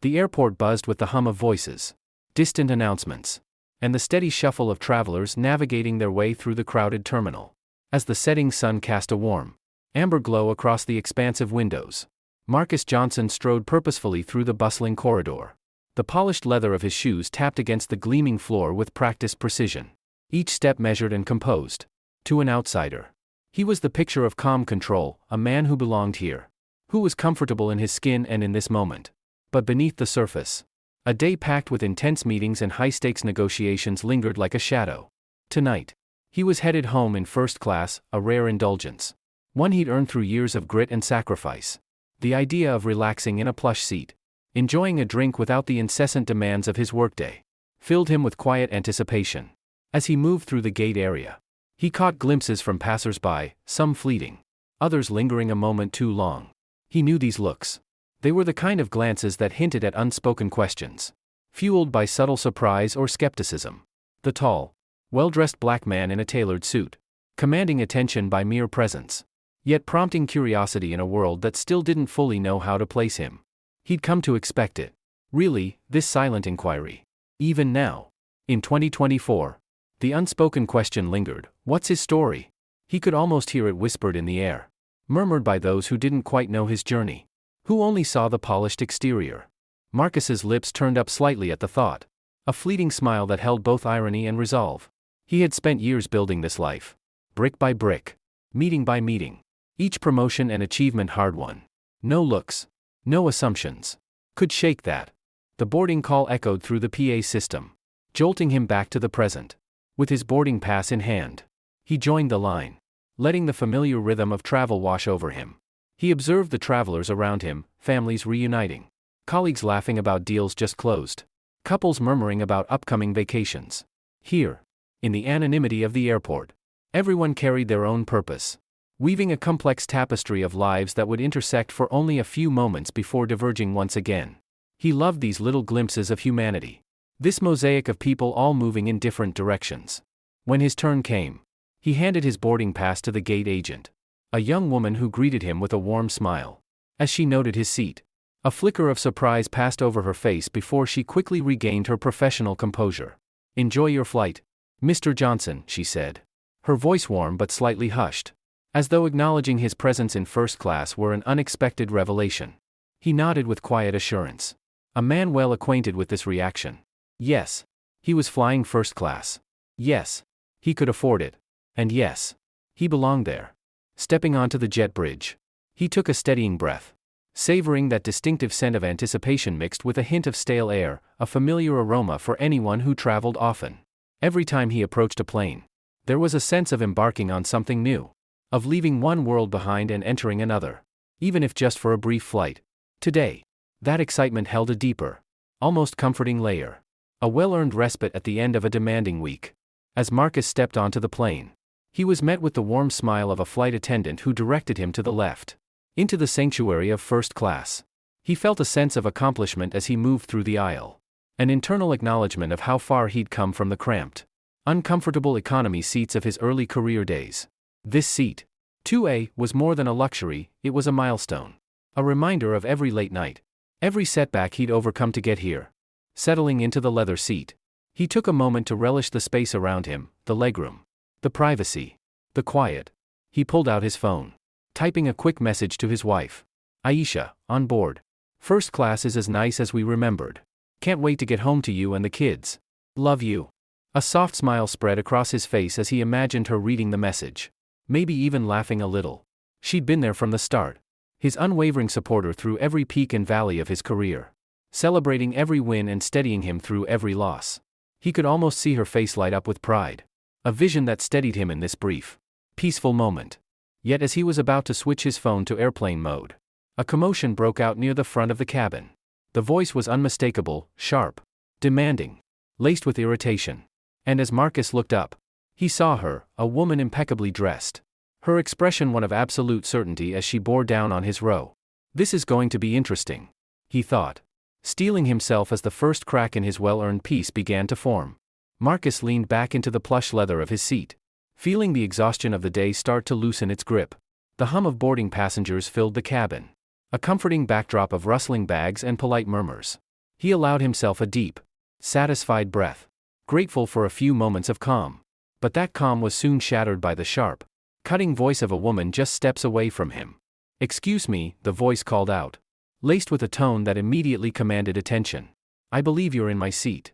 The airport buzzed with the hum of voices, distant announcements, and the steady shuffle of travelers navigating their way through the crowded terminal. As the setting sun cast a warm, amber glow across the expansive windows, Marcus Johnson strode purposefully through the bustling corridor. The polished leather of his shoes tapped against the gleaming floor with practiced precision, each step measured and composed. To an outsider, he was the picture of calm control, a man who belonged here, who was comfortable in his skin and in this moment. But beneath the surface, a day packed with intense meetings and high-stakes negotiations lingered like a shadow. Tonight, he was headed home in first class, a rare indulgence, one he'd earned through years of grit and sacrifice. The idea of relaxing in a plush seat, enjoying a drink without the incessant demands of his workday, filled him with quiet anticipation. As he moved through the gate area, he caught glimpses from passers-by, some fleeting, others lingering a moment too long. He knew these looks. They were the kind of glances that hinted at unspoken questions, fueled by subtle surprise or skepticism. The tall, well-dressed black man in a tailored suit, commanding attention by mere presence, yet prompting curiosity in a world that still didn't fully know how to place him. He'd come to expect it. Really, this silent inquiry. Even now, in 2024, the unspoken question lingered, what's his story? He could almost hear it whispered in the air, murmured by those who didn't quite know his journey, who only saw the polished exterior. Marcus's lips turned up slightly at the thought, a fleeting smile that held both irony and resolve. He had spent years building this life, brick by brick, meeting by meeting, each promotion and achievement hard-won. No looks, no assumptions, could shake that. The boarding call echoed through the PA system, jolting him back to the present. With his boarding pass in hand, he joined the line, letting the familiar rhythm of travel wash over him. He observed the travelers around him, families reuniting, colleagues laughing about deals just closed, couples murmuring about upcoming vacations. Here, in the anonymity of the airport, everyone carried their own purpose, weaving a complex tapestry of lives that would intersect for only a few moments before diverging once again. He loved these little glimpses of humanity, this mosaic of people all moving in different directions. When his turn came, he handed his boarding pass to the gate agent, a young woman who greeted him with a warm smile. As she noted his seat, a flicker of surprise passed over her face before she quickly regained her professional composure. "Enjoy your flight, Mr. Johnson," she said, her voice warm but slightly hushed, as though acknowledging his presence in first class were an unexpected revelation. He nodded with quiet assurance, a man well acquainted with this reaction. Yes, he was flying first class. Yes, he could afford it. And yes, he belonged there. Stepping onto the jet bridge, he took a steadying breath, savoring that distinctive scent of anticipation mixed with a hint of stale air, a familiar aroma for anyone who traveled often. Every time he approached a plane, there was a sense of embarking on something new, of leaving one world behind and entering another, even if just for a brief flight. Today, that excitement held a deeper, almost comforting layer, a well-earned respite at the end of a demanding week. As Marcus stepped onto the plane, he was met with the warm smile of a flight attendant who directed him to the left, into the sanctuary of first class. He felt a sense of accomplishment as he moved through the aisle, an internal acknowledgement of how far he'd come from the cramped, uncomfortable economy seats of his early career days. This seat, 2A, was more than a luxury, it was a milestone, a reminder of every late night, every setback he'd overcome to get here. Settling into the leather seat, he took a moment to relish the space around him, the legroom, the privacy, the quiet. He pulled out his phone, typing a quick message to his wife. "Aisha, on board. First class is as nice as we remembered. Can't wait to get home to you and the kids. Love you." A soft smile spread across his face as he imagined her reading the message, maybe even laughing a little. She'd been there from the start, his unwavering supporter through every peak and valley of his career, celebrating every win and steadying him through every loss. He could almost see her face light up with pride, a vision that steadied him in this brief, peaceful moment. Yet as he was about to switch his phone to airplane mode, a commotion broke out near the front of the cabin. The voice was unmistakable, sharp, demanding, laced with irritation. And as Marcus looked up, he saw her, a woman impeccably dressed, her expression one of absolute certainty as she bore down on his row. "This is going to be interesting," he thought, steeling himself as the first crack in his well-earned peace began to form. Marcus leaned back into the plush leather of his seat, feeling the exhaustion of the day start to loosen its grip. The hum of boarding passengers filled the cabin, a comforting backdrop of rustling bags and polite murmurs. He allowed himself a deep, satisfied breath, grateful for a few moments of calm. But that calm was soon shattered by the sharp, cutting voice of a woman just steps away from him. "Excuse me," the voice called out, laced with a tone that immediately commanded attention. "I believe you're in my seat."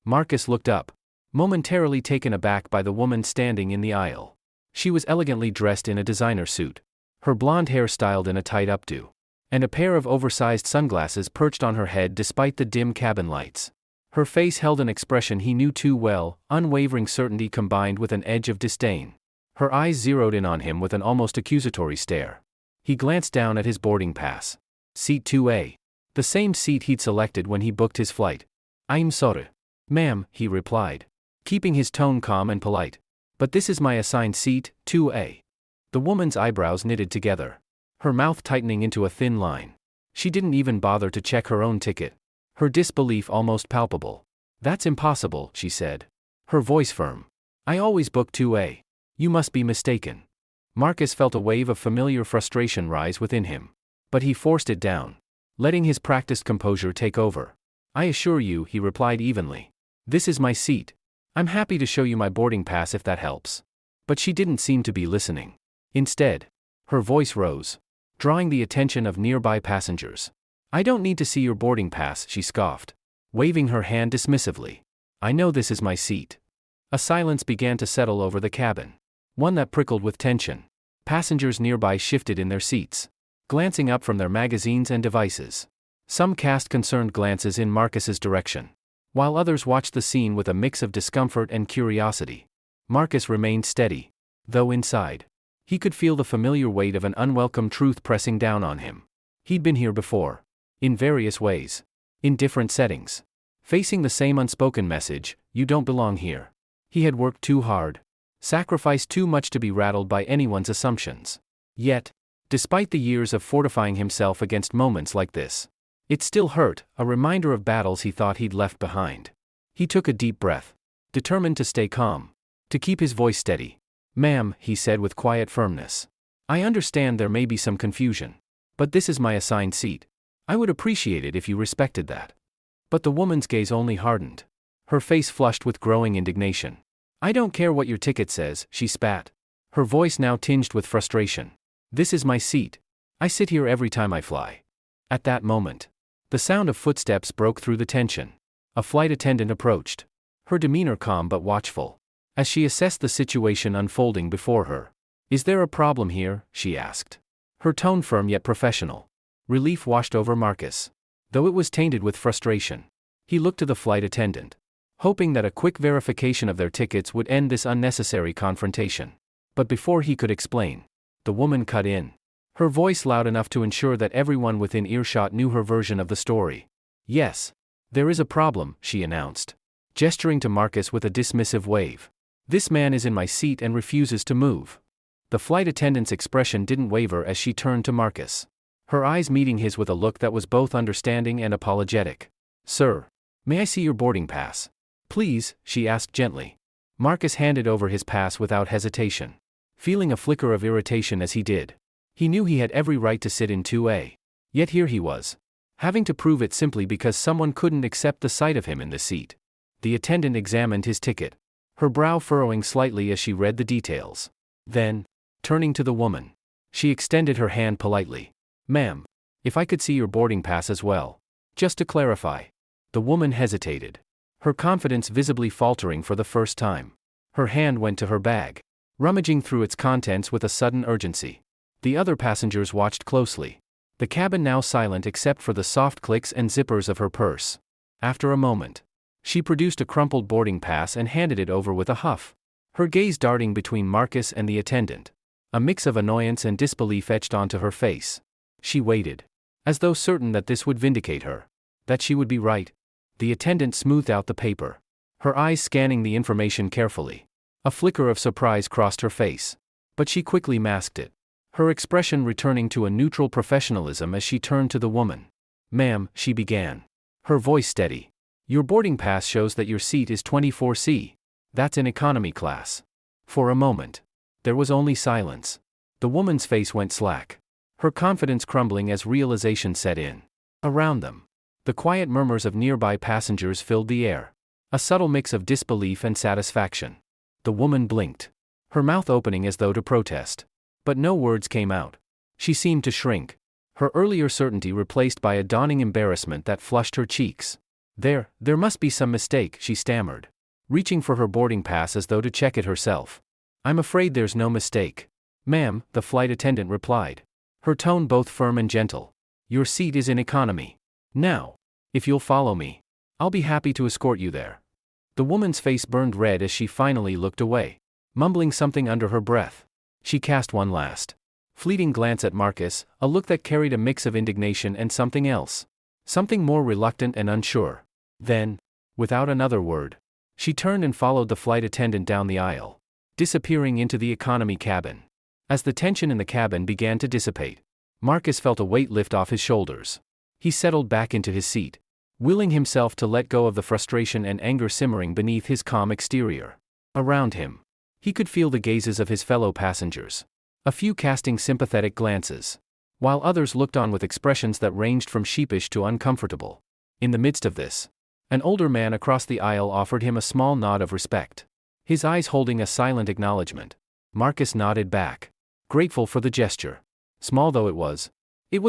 Marcus looked up, momentarily taken aback by the woman standing in the aisle. She was elegantly dressed in a designer suit, her blonde hair styled in a tight updo, and a pair of oversized sunglasses perched on her head despite the dim cabin lights. Her face held an expression he knew too well, unwavering certainty combined with an edge of disdain. Her eyes zeroed in on him with an almost accusatory stare. He glanced down at his boarding pass. Seat 2A. The same seat he'd selected when he booked his flight. "I'm sorry, ma'am," he replied, keeping his tone calm and polite. "But this is my assigned seat, 2A. The woman's eyebrows knitted together, her mouth tightening into a thin line. She didn't even bother to check her own ticket, her disbelief almost palpable. "That's impossible," she said, her voice firm. "I always book 2A. You must be mistaken." Marcus felt a wave of familiar frustration rise within him. But he forced it down, letting his practiced composure take over. "I assure you," he replied evenly, "this is my seat. I'm happy to show you my boarding pass if that helps." But she didn't seem to be listening. Instead, her voice rose, drawing the attention of nearby passengers. "I don't need to see your boarding pass," she scoffed, waving her hand dismissively. "I know this is my seat." A silence began to settle over the cabin, one that prickled with tension. Passengers nearby shifted in their seats, glancing up from their magazines and devices. Some cast concerned glances in Marcus's direction, while others watched the scene with a mix of discomfort and curiosity. Marcus remained steady, though inside, he could feel the familiar weight of an unwelcome truth pressing down on him. He'd been here before, in various ways, in different settings, facing the same unspoken message, "You don't belong here." He had worked too hard, sacrificed too much to be rattled by anyone's assumptions. Yet, despite the years of fortifying himself against moments like this, it still hurt, a reminder of battles he thought he'd left behind. He took a deep breath, determined to stay calm, to keep his voice steady. "Ma'am," he said with quiet firmness, "I understand there may be some confusion, but this is my assigned seat. I would appreciate it if you respected that." But the woman's gaze only hardened, her face flushed with growing indignation. "I don't care what your ticket says," she spat, her voice now tinged with frustration. "This is my seat. I sit here every time I fly." At that moment, the sound of footsteps broke through the tension. A flight attendant approached, her demeanor calm but watchful, as she assessed the situation unfolding before her. "Is there a problem here?" she asked, her tone firm yet professional. Relief washed over Marcus, though it was tainted with frustration. He looked to the flight attendant, hoping that a quick verification of their tickets would end this unnecessary confrontation. But before he could explain, the woman cut in, her voice loud enough to ensure that everyone within earshot knew her version of the story. "Yes, there is a problem," she announced, gesturing to Marcus with a dismissive wave. "This man is in my seat and refuses to move." The flight attendant's expression didn't waver as she turned to Marcus, her eyes meeting his with a look that was both understanding and apologetic. "Sir, may I see your boarding pass?" "Please," she asked gently. Marcus handed over his pass without hesitation, feeling a flicker of irritation as he did. He knew he had every right to sit in 2A. Yet here he was, having to prove it simply because someone couldn't accept the sight of him in the seat. The attendant examined his ticket, her brow furrowing slightly as she read the details. Then, turning to the woman, she extended her hand politely. "Ma'am, if I could see your boarding pass as well, just to clarify." The woman hesitated, her confidence visibly faltering for the first time. Her hand went to her bag, rummaging through its contents with a sudden urgency. The other passengers watched closely, the cabin now silent except for the soft clicks and zippers of her purse. After a moment, she produced a crumpled boarding pass and handed it over with a huff, her gaze darting between Marcus and the attendant. A mix of annoyance and disbelief etched onto her face. She waited, as though certain that this would vindicate her, that she would be right. The attendant smoothed out the paper, her eyes scanning the information carefully. A flicker of surprise crossed her face, but she quickly masked it, her expression returning to a neutral professionalism as she turned to the woman. "Ma'am," she began, her voice steady, "your boarding pass shows that your seat is 24C. That's in economy class." For a moment, there was only silence. The woman's face went slack, her confidence crumbling as realization set in. Around them, The quiet murmurs of nearby passengers filled the air. A subtle mix of disbelief and satisfaction. The woman blinked, her mouth opening as though to protest. But no words came out. She seemed to shrink, her earlier certainty replaced by a dawning embarrassment that flushed her cheeks. There must be some mistake, she stammered, reaching for her boarding pass as though to check it herself. I'm afraid there's no mistake, ma'am, the flight attendant replied, her tone both firm and gentle. Your seat is in economy. Now, if you'll follow me, I'll be happy to escort you there. The woman's face burned red as she finally looked away, mumbling something under her breath. She cast one last, fleeting glance at Marcus, a look that carried a mix of indignation and something else. Something more reluctant and unsure. Then, without another word, she turned and followed the flight attendant down the aisle, disappearing into the economy cabin. As the tension in the cabin began to dissipate, Marcus felt a weight lift off his shoulders. He settled back into his seat, willing himself to let go of the frustration and anger simmering beneath his calm exterior. Around him, he could feel the gazes of his fellow passengers, a few casting sympathetic glances, while others looked on with expressions that ranged from sheepish to uncomfortable. In the midst of this, an older man across the aisle offered him a small nod of respect, his eyes holding a silent acknowledgement. Marcus nodded back, grateful for the gesture. Small though it was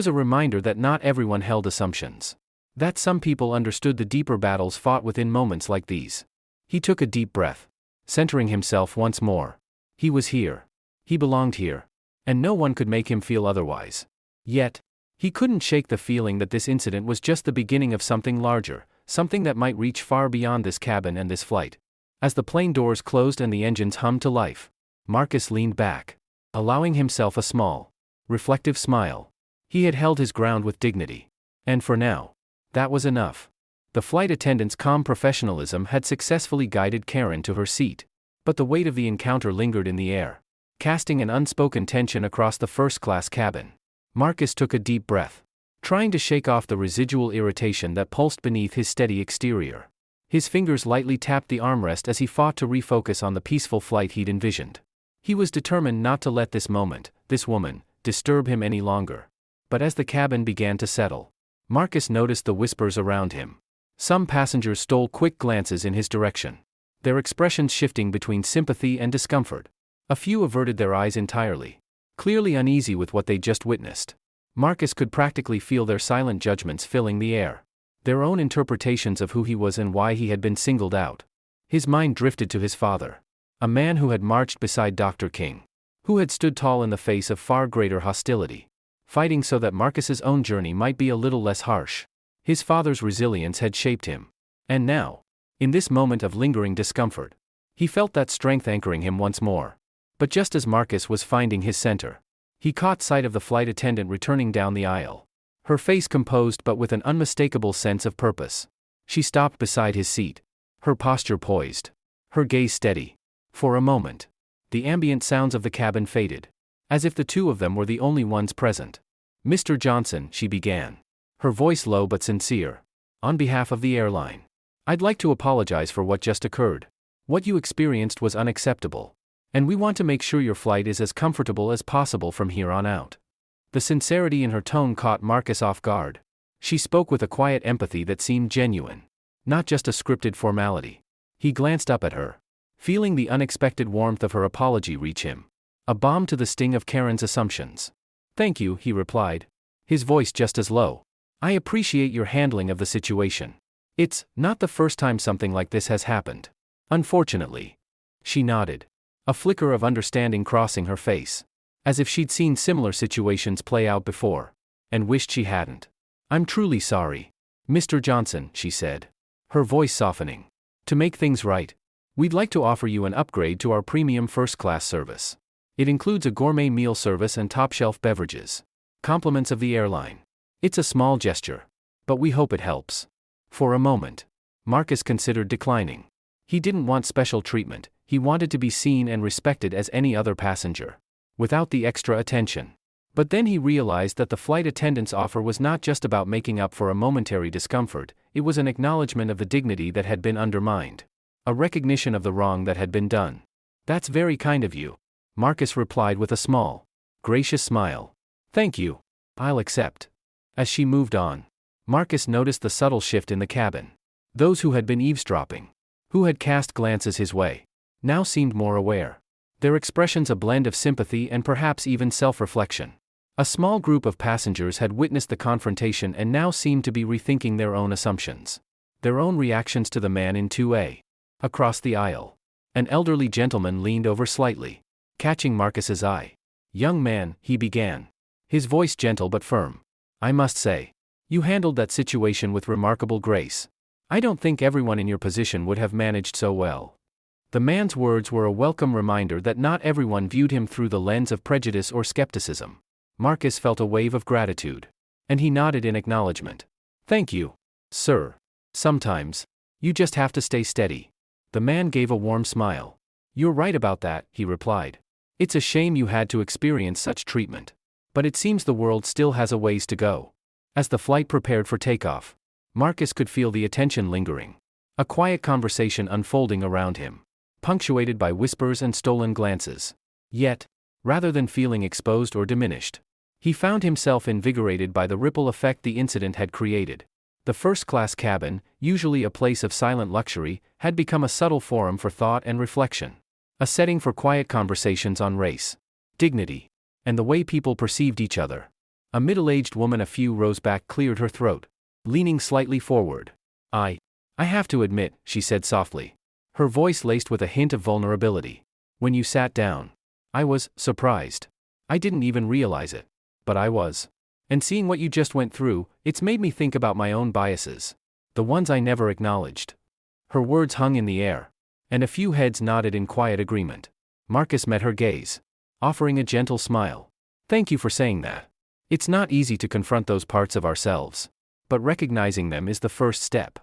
a reminder that not everyone held assumptions, that some people understood the deeper battles fought within moments like these. He took a deep breath, centering himself once more. He was here. He belonged here. And no one could make him feel otherwise. Yet, he couldn't shake the feeling that this incident was just the beginning of something larger, something that might reach far beyond this cabin and this flight. As the plane doors closed and the engines hummed to life, Marcus leaned back, allowing himself a small, reflective smile. He had held his ground with dignity. And for now, that was enough. The flight attendant's calm professionalism had successfully guided Karen to her seat, but the weight of the encounter lingered in the air, casting an unspoken tension across the first-class cabin. Marcus took a deep breath, trying to shake off the residual irritation that pulsed beneath his steady exterior. His fingers lightly tapped the armrest as he fought to refocus on the peaceful flight he'd envisioned. He was determined not to let this moment, this woman, disturb him any longer. But as the cabin began to settle, Marcus noticed the whispers around him. Some passengers stole quick glances in his direction, their expressions shifting between sympathy and discomfort. A few averted their eyes entirely, clearly uneasy with what they'd just witnessed. Marcus could practically feel their silent judgments filling the air, their own interpretations of who he was and why he had been singled out. His mind drifted to his father, a man who had marched beside Dr. King, who had stood tall in the face of far greater hostility, fighting so that Marcus's own journey might be a little less harsh. His father's resilience had shaped him. And now, in this moment of lingering discomfort, he felt that strength anchoring him once more. But just as Marcus was finding his center, he caught sight of the flight attendant returning down the aisle, her face composed but with an unmistakable sense of purpose. She stopped beside his seat, her posture poised, her gaze steady. For a moment, the ambient sounds of the cabin faded, as if the two of them were the only ones present. Mr. Johnson, she began, her voice low but sincere. On behalf of the airline, I'd like to apologize for what just occurred. What you experienced was unacceptable, and we want to make sure your flight is as comfortable as possible from here on out. The sincerity in her tone caught Marcus off guard. She spoke with a quiet empathy that seemed genuine, not just a scripted formality. He glanced up at her, feeling the unexpected warmth of her apology reach him, a balm to the sting of Karen's assumptions. Thank you, he replied, his voice just as low. I appreciate your handling of the situation. It's not the first time something like this has happened. Unfortunately. She nodded, a flicker of understanding crossing her face, as if she'd seen similar situations play out before, and wished she hadn't. I'm truly sorry, Mr. Johnson, she said, her voice softening. To make things right, we'd like to offer you an upgrade to our premium first-class service. It includes a gourmet meal service and top-shelf beverages, compliments of the airline. It's a small gesture, but we hope it helps. For a moment, Marcus considered declining. He didn't want special treatment, he wanted to be seen and respected as any other passenger, without the extra attention. But then he realized that the flight attendant's offer was not just about making up for a momentary discomfort, it was an acknowledgement of the dignity that had been undermined, a recognition of the wrong that had been done. That's very kind of you, Marcus replied with a small, gracious smile. Thank you. I'll accept. As she moved on, Marcus noticed the subtle shift in the cabin. Those who had been eavesdropping, who had cast glances his way, now seemed more aware. Their expressions a blend of sympathy and perhaps even self-reflection. A small group of passengers had witnessed the confrontation and now seemed to be rethinking their own assumptions. Their own reactions to the man in 2A. Across the aisle, an elderly gentleman leaned over slightly, catching Marcus's eye. "Young man," he began, his voice gentle but firm. "I must say, you handled that situation with remarkable grace. I don't think everyone in your position would have managed so well." The man's words were a welcome reminder that not everyone viewed him through the lens of prejudice or skepticism. Marcus felt a wave of gratitude, and he nodded in acknowledgement. "Thank you, sir. Sometimes, you just have to stay steady." The man gave a warm smile. "You're right about that," he replied. "It's a shame you had to experience such treatment. But it seems the world still has a ways to go." As the flight prepared for takeoff, Marcus could feel the attention lingering. A quiet conversation unfolding around him, punctuated by whispers and stolen glances. Yet, rather than feeling exposed or diminished, he found himself invigorated by the ripple effect the incident had created. The first-class cabin, usually a place of silent luxury, had become a subtle forum for thought and reflection. A setting for quiet conversations on race, dignity, and the way people perceived each other. A middle-aged woman a few rows back cleared her throat, leaning slightly forward. I have to admit," she said softly, her voice laced with a hint of vulnerability. "When you sat down, I was surprised. I didn't even realize it. But I was. And seeing what you just went through, it's made me think about my own biases. The ones I never acknowledged." Her words hung in the air, and a few heads nodded in quiet agreement. Marcus met her gaze, offering a gentle smile. "Thank you for saying that. It's not easy to confront those parts of ourselves. But recognizing them is the first step."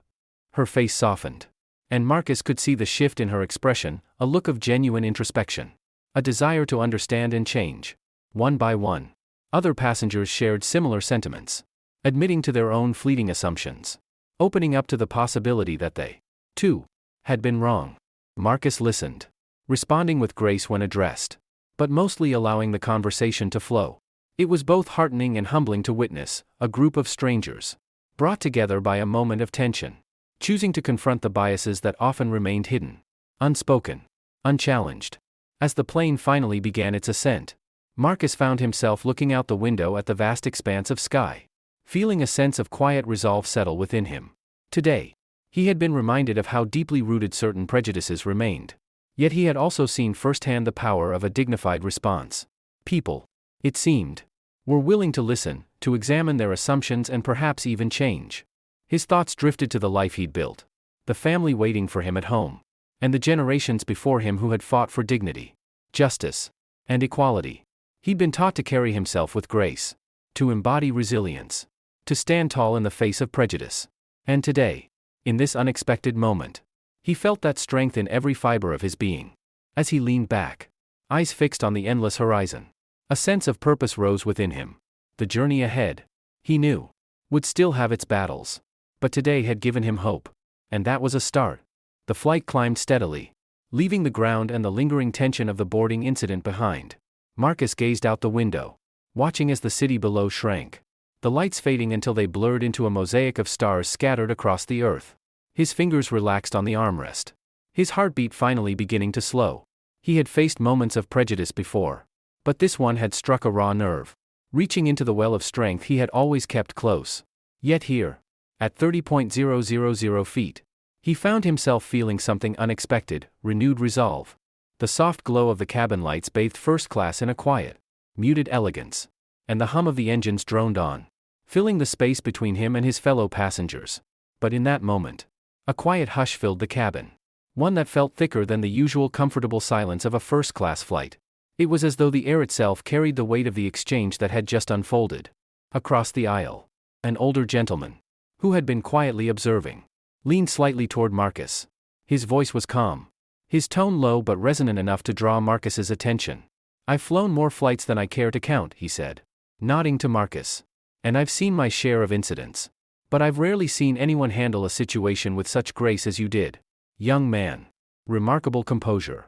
Her face softened, and Marcus could see the shift in her expression, a look of genuine introspection. A desire to understand and change. One by one, other passengers shared similar sentiments, admitting to their own fleeting assumptions, opening up to the possibility that they, too, had been wrong. Marcus listened, responding with grace when addressed, but mostly allowing the conversation to flow. It was both heartening and humbling to witness a group of strangers, brought together by a moment of tension, choosing to confront the biases that often remained hidden, unspoken, unchallenged. As the plane finally began its ascent, Marcus found himself looking out the window at the vast expanse of sky, feeling a sense of quiet resolve settle within him. Today, he had been reminded of how deeply rooted certain prejudices remained. Yet he had also seen firsthand the power of a dignified response. People, it seemed, were willing to listen, to examine their assumptions and perhaps even change. His thoughts drifted to the life he'd built, the family waiting for him at home, and the generations before him who had fought for dignity, justice, and equality. He'd been taught to carry himself with grace, to embody resilience, to stand tall in the face of prejudice. And today, in this unexpected moment, he felt that strength in every fiber of his being. As he leaned back, eyes fixed on the endless horizon, a sense of purpose rose within him. The journey ahead, he knew, would still have its battles, but today had given him hope, and that was a start. The flight climbed steadily, leaving the ground and the lingering tension of the boarding incident behind. Marcus gazed out the window, watching as the city below shrank, the lights fading until they blurred into a mosaic of stars scattered across the earth. His fingers relaxed on the armrest, his heartbeat finally beginning to slow. He had faced moments of prejudice before, but this one had struck a raw nerve, reaching into the well of strength he had always kept close. Yet here, at 30,000 feet, he found himself feeling something unexpected, renewed resolve. The soft glow of the cabin lights bathed first class in a quiet, muted elegance, and the hum of the engines droned on, filling the space between him and his fellow passengers. But in that moment, a quiet hush filled the cabin, one that felt thicker than the usual comfortable silence of a first-class flight. It was as though the air itself carried the weight of the exchange that had just unfolded. Across the aisle, an older gentleman, who had been quietly observing, leaned slightly toward Marcus. His voice was calm, his tone low but resonant enough to draw Marcus's attention. "I've flown more flights than I care to count," he said, nodding to Marcus. "And I've seen my share of incidents. But I've rarely seen anyone handle a situation with such grace as you did. Young man. Remarkable composure."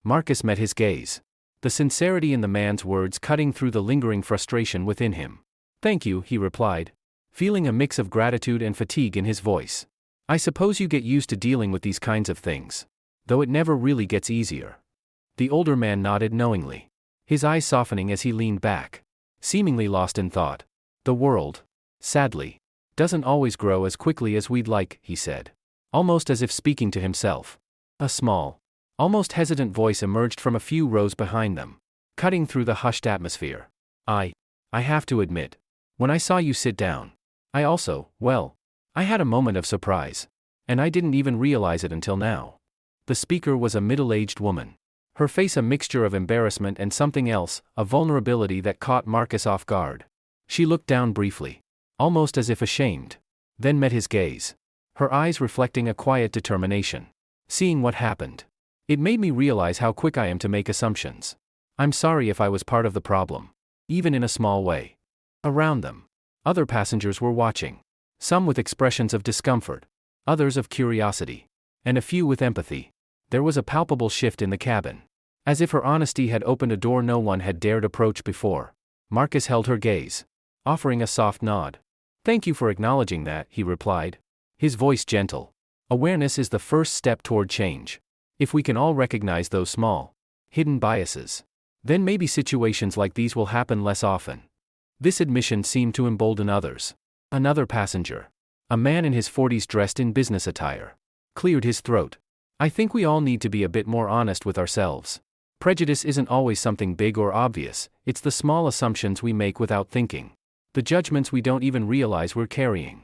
Marcus met his gaze, the sincerity in the man's words cutting through the lingering frustration within him. "Thank you," he replied, feeling a mix of gratitude and fatigue in his voice. I suppose you get used to dealing with these kinds of things. Though it never really gets easier. The older man nodded knowingly, his eyes softening as he leaned back, seemingly lost in thought. The world, sadly, doesn't always grow as quickly as we'd like, he said, almost as if speaking to himself. A small, almost hesitant voice emerged from a few rows behind them, cutting through the hushed atmosphere. I have to admit, when I saw you sit down, I had a moment of surprise. And I didn't even realize it until now. The speaker was a middle-aged woman. Her face a mixture of embarrassment and something else, a vulnerability that caught Marcus off guard. She looked down briefly, almost as if ashamed, then met his gaze, her eyes reflecting a quiet determination. Seeing what happened, it made me realize how quick I am to make assumptions. I'm sorry if I was part of the problem, even in a small way. Around them, other passengers were watching, some with expressions of discomfort, others of curiosity, and a few with empathy. There was a palpable shift in the cabin. As if her honesty had opened a door no one had dared approach before. Marcus held her gaze, offering a soft nod. Thank you for acknowledging that, he replied, his voice gentle. Awareness is the first step toward change. If we can all recognize those small, hidden biases, then maybe situations like these will happen less often. This admission seemed to embolden others. Another passenger, a man in his 40s dressed in business attire, cleared his throat. I think we all need to be a bit more honest with ourselves. Prejudice isn't always something big or obvious, it's the small assumptions we make without thinking. The judgments we don't even realize we're carrying.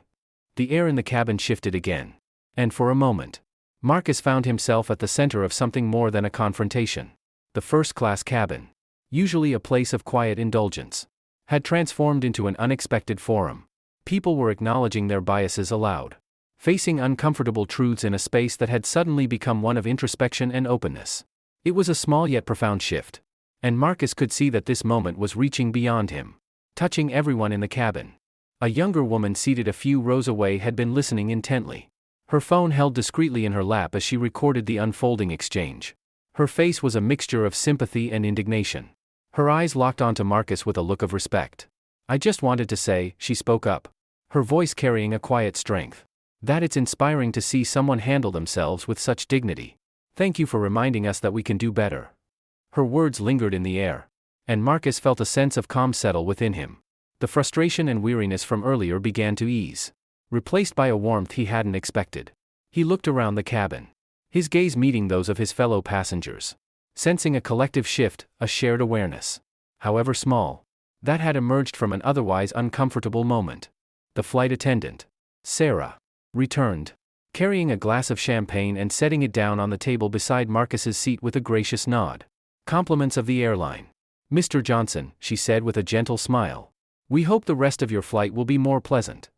The air in the cabin shifted again. And for a moment, Marcus found himself at the center of something more than a confrontation. The first-class cabin, usually a place of quiet indulgence, had transformed into an unexpected forum. People were acknowledging their biases aloud, facing uncomfortable truths in a space that had suddenly become one of introspection and openness. It was a small yet profound shift, and Marcus could see that this moment was reaching beyond him, touching everyone in the cabin. A younger woman seated a few rows away had been listening intently, her phone held discreetly in her lap as she recorded the unfolding exchange. Her face was a mixture of sympathy and indignation. Her eyes locked onto Marcus with a look of respect. I just wanted to say, she spoke up, her voice carrying a quiet strength, that it's inspiring to see someone handle themselves with such dignity. Thank you for reminding us that we can do better. Her words lingered in the air, and Marcus felt a sense of calm settle within him. The frustration and weariness from earlier began to ease, replaced by a warmth he hadn't expected. He looked around the cabin, his gaze meeting those of his fellow passengers, sensing a collective shift, a shared awareness, however small, that had emerged from an otherwise uncomfortable moment. The flight attendant, Sarah, returned, carrying a glass of champagne and setting it down on the table beside Marcus's seat with a gracious nod. Compliments of the airline. Mr. Johnson, she said with a gentle smile. We hope the rest of your flight will be more pleasant.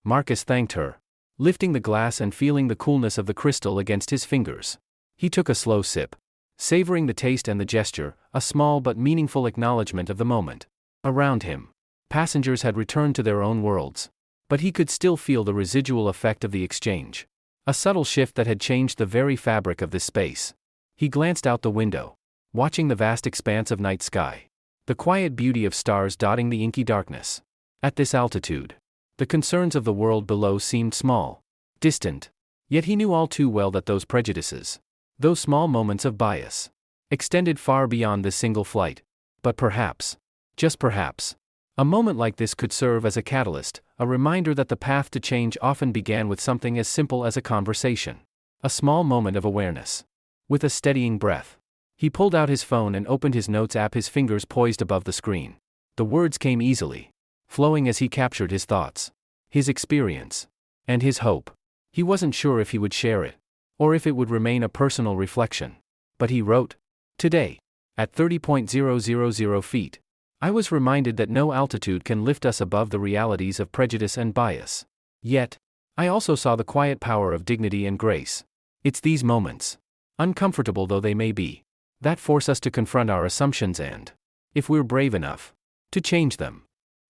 Marcus thanked her, lifting the glass and feeling the coolness of the crystal against his fingers. He took a slow sip, savoring the taste and the gesture, a small but meaningful acknowledgement of the moment. Around him, passengers had returned to their own worlds, but he could still feel the residual effect of the exchange. A subtle shift that had changed the very fabric of this space. He glanced out the window, watching the vast expanse of night sky, the quiet beauty of stars dotting the inky darkness. At this altitude, the concerns of the world below seemed small, distant, yet he knew all too well that those prejudices, those small moments of bias, extended far beyond this single flight. But perhaps, just perhaps, a moment like this could serve as a catalyst, a reminder that the path to change often began with something as simple as a conversation, a small moment of awareness. With a steadying breath, he pulled out his phone and opened his notes app, his fingers poised above the screen. The words came easily, flowing as he captured his thoughts, his experience, and his hope. He wasn't sure if he would share it, or if it would remain a personal reflection. But he wrote, Today, at 30,000 feet, I was reminded that no altitude can lift us above the realities of prejudice and bias. Yet, I also saw the quiet power of dignity and grace. It's these moments, uncomfortable though they may be, that force us to confront our assumptions and, if we're brave enough, to change them.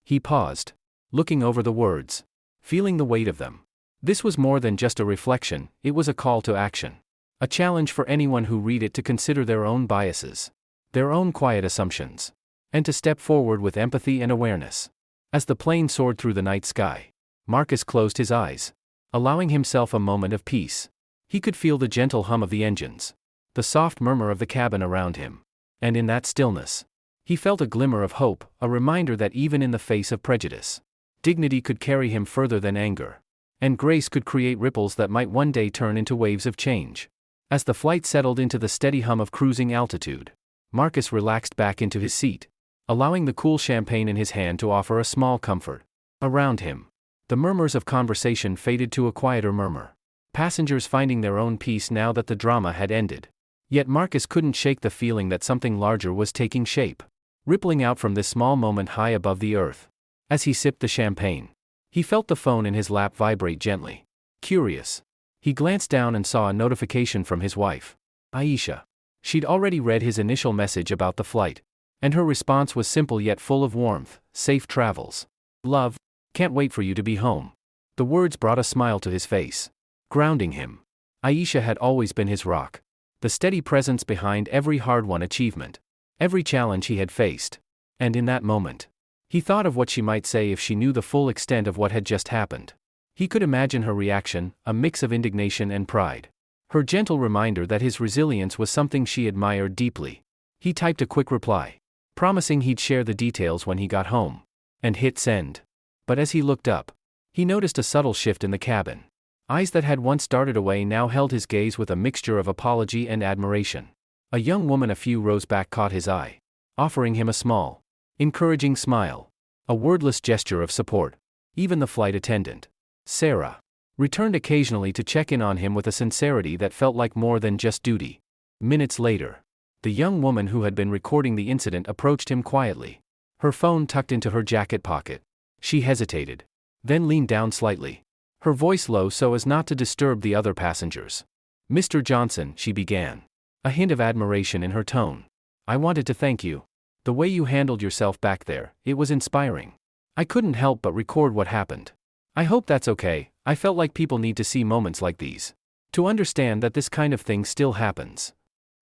He paused, looking over the words, feeling the weight of them. This was more than just a reflection, it was a call to action. A challenge for anyone who read it to consider their own biases, their own quiet assumptions, and to step forward with empathy and awareness. As the plane soared through the night sky, Marcus closed his eyes, allowing himself a moment of peace. He could feel the gentle hum of the engines, the soft murmur of the cabin around him. And in that stillness, he felt a glimmer of hope, a reminder that even in the face of prejudice, dignity could carry him further than anger, and grace could create ripples that might one day turn into waves of change. As the flight settled into the steady hum of cruising altitude, Marcus relaxed back into his seat, allowing the cool champagne in his hand to offer a small comfort. Around him, the murmurs of conversation faded to a quieter murmur, passengers finding their own peace now that the drama had ended. Yet Marcus couldn't shake the feeling that something larger was taking shape, rippling out from this small moment high above the earth. As he sipped the champagne, he felt the phone in his lap vibrate gently. Curious, he glanced down and saw a notification from his wife, Aisha. She'd already read his initial message about the flight, and her response was simple yet full of warmth: "Safe travels. Love. Can't wait for you to be home." The words brought a smile to his face, grounding him. Aisha had always been his rock, the steady presence behind every hard-won achievement, every challenge he had faced. And in that moment, he thought of what she might say if she knew the full extent of what had just happened. He could imagine her reaction, a mix of indignation and pride. Her gentle reminder that his resilience was something she admired deeply. He typed a quick reply, promising he'd share the details when he got home, and hit send. But as he looked up, he noticed a subtle shift in the cabin. Eyes that had once darted away now held his gaze with a mixture of apology and admiration. A young woman a few rows back caught his eye, offering him a small, encouraging smile, a wordless gesture of support. Even the flight attendant, Sarah, returned occasionally to check in on him with a sincerity that felt like more than just duty. Minutes later, the young woman who had been recording the incident approached him quietly, her phone tucked into her jacket pocket. She hesitated, then leaned down slightly, her voice low so as not to disturb the other passengers. "Mr. Johnson," she began, a hint of admiration in her tone. "I wanted to thank you. The way you handled yourself back there, it was inspiring. I couldn't help but record what happened. I hope that's okay. I felt like people need to see moments like these, to understand that this kind of thing still happens."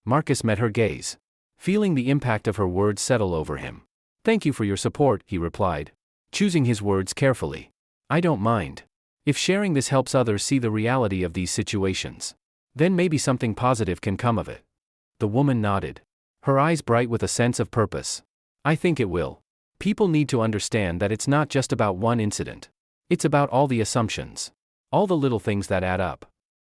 Marcus met her gaze, feeling the impact of her words settle over him. "Thank you for your support," he replied, choosing his words carefully. "I don't mind. If sharing this helps others see the reality of these situations, then maybe something positive can come of it." The woman nodded, her eyes bright with a sense of purpose. "I think it will. People need to understand that it's not just about one incident. It's about all the assumptions, all the little things that add up."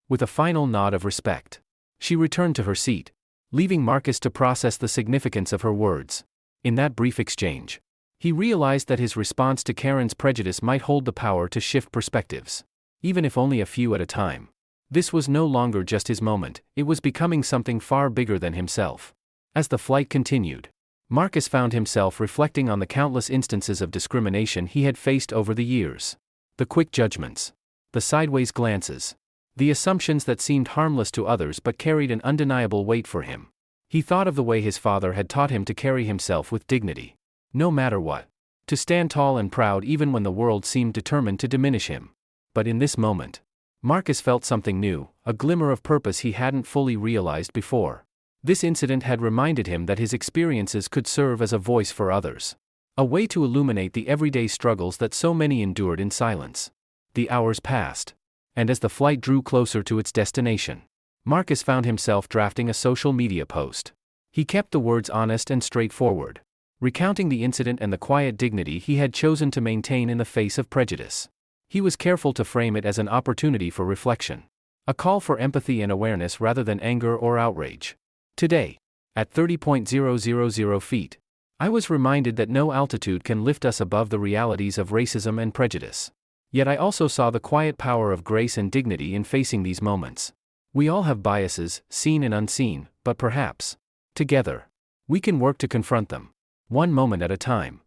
With a final nod of respect, she returned to her seat, leaving Marcus to process the significance of her words. In that brief exchange, he realized that his response to Karen's prejudice might hold the power to shift perspectives, even if only a few at a time. This was no longer just his moment, it was becoming something far bigger than himself. As the flight continued, Marcus found himself reflecting on the countless instances of discrimination he had faced over the years. The quick judgments, the sideways glances, the assumptions that seemed harmless to others but carried an undeniable weight for him. He thought of the way his father had taught him to carry himself with dignity, no matter what, to stand tall and proud even when the world seemed determined to diminish him. But in this moment, Marcus felt something new, a glimmer of purpose he hadn't fully realized before. This incident had reminded him that his experiences could serve as a voice for others, a way to illuminate the everyday struggles that so many endured in silence. The hours passed, and as the flight drew closer to its destination, Marcus found himself drafting a social media post. He kept the words honest and straightforward, recounting the incident and the quiet dignity he had chosen to maintain in the face of prejudice. He was careful to frame it as an opportunity for reflection, a call for empathy and awareness rather than anger or outrage. "Today, at 30,000 feet, I was reminded that no altitude can lift us above the realities of racism and prejudice. Yet I also saw the quiet power of grace and dignity in facing these moments. We all have biases, seen and unseen, but perhaps, together, we can work to confront them, one moment at a time."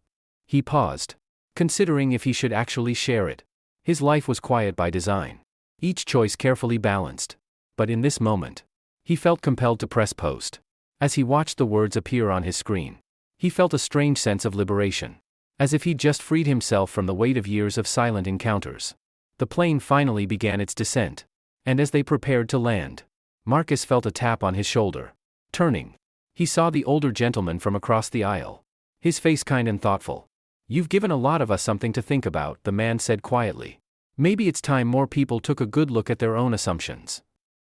He paused, considering if he should actually share it. His life was quiet by design, each choice carefully balanced. But in this moment, he felt compelled to press post. As he watched the words appear on his screen, he felt a strange sense of liberation, as if he'd just freed himself from the weight of years of silent encounters. The plane finally began its descent, and as they prepared to land, Marcus felt a tap on his shoulder. Turning, he saw the older gentleman from across the aisle, his face kind and thoughtful. "You've given a lot of us something to think about," the man said quietly. Maybe it's time more people took a good look at their own assumptions.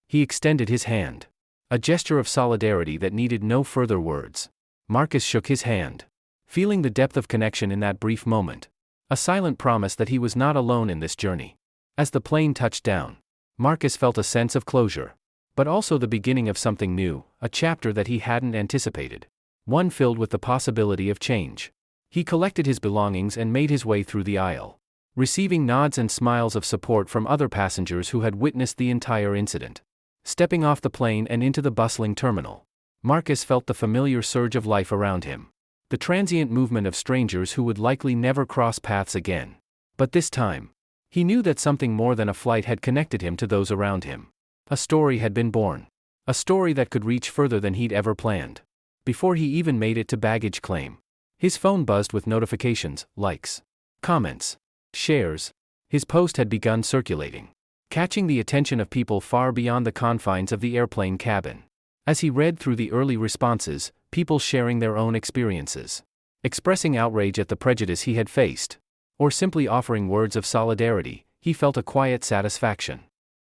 He extended his hand. A gesture of solidarity that needed no further words. Marcus shook his hand, feeling the depth of connection in that brief moment. A silent promise that he was not alone in this journey. As the plane touched down, Marcus felt a sense of closure. But also the beginning of something new, a chapter that he hadn't anticipated. One filled with the possibility of change. He collected his belongings and made his way through the aisle, receiving nods and smiles of support from other passengers who had witnessed the entire incident. Stepping off the plane and into the bustling terminal, Marcus felt the familiar surge of life around him. The transient movement of strangers who would likely never cross paths again. But this time, he knew that something more than a flight had connected him to those around him. A story had been born. A story that could reach further than he'd ever planned. Before he even made it to baggage claim, his phone buzzed with notifications, likes, comments, shares. His post had begun circulating, catching the attention of people far beyond the confines of the airplane cabin. As he read through the early responses, people sharing their own experiences, expressing outrage at the prejudice he had faced, or simply offering words of solidarity, he felt a quiet satisfaction.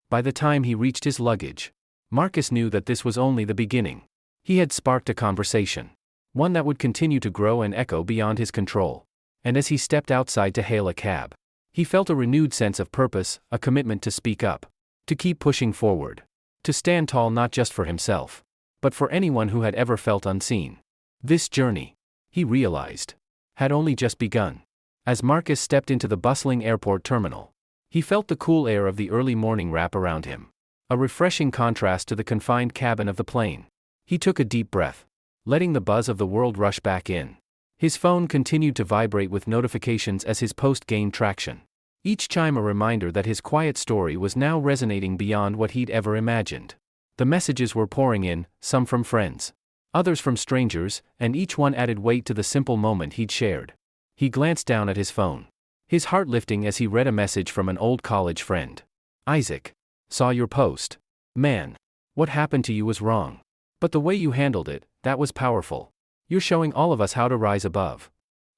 By the time he reached his luggage, Marcus knew that this was only the beginning. He had sparked a conversation, one that would continue to grow and echo beyond his control. And as he stepped outside to hail a cab, he felt a renewed sense of purpose, a commitment to speak up, to keep pushing forward, to stand tall not just for himself, but for anyone who had ever felt unseen. This journey, he realized, had only just begun. As Marcus stepped into the bustling airport terminal, he felt the cool air of the early morning wrap around him, a refreshing contrast to the confined cabin of the plane. He took a deep breath, letting the buzz of the world rush back in. His phone continued to vibrate with notifications as his post gained traction, each chime a reminder that his quiet story was now resonating beyond what he'd ever imagined. The messages were pouring in, some from friends, others from strangers, and each one added weight to the simple moment he'd shared. He glanced down at his phone, his heart lifting as he read a message from an old college friend. Isaac, saw your post. Man, what happened to you was wrong. But the way you handled it, that was powerful. You're showing all of us how to rise above.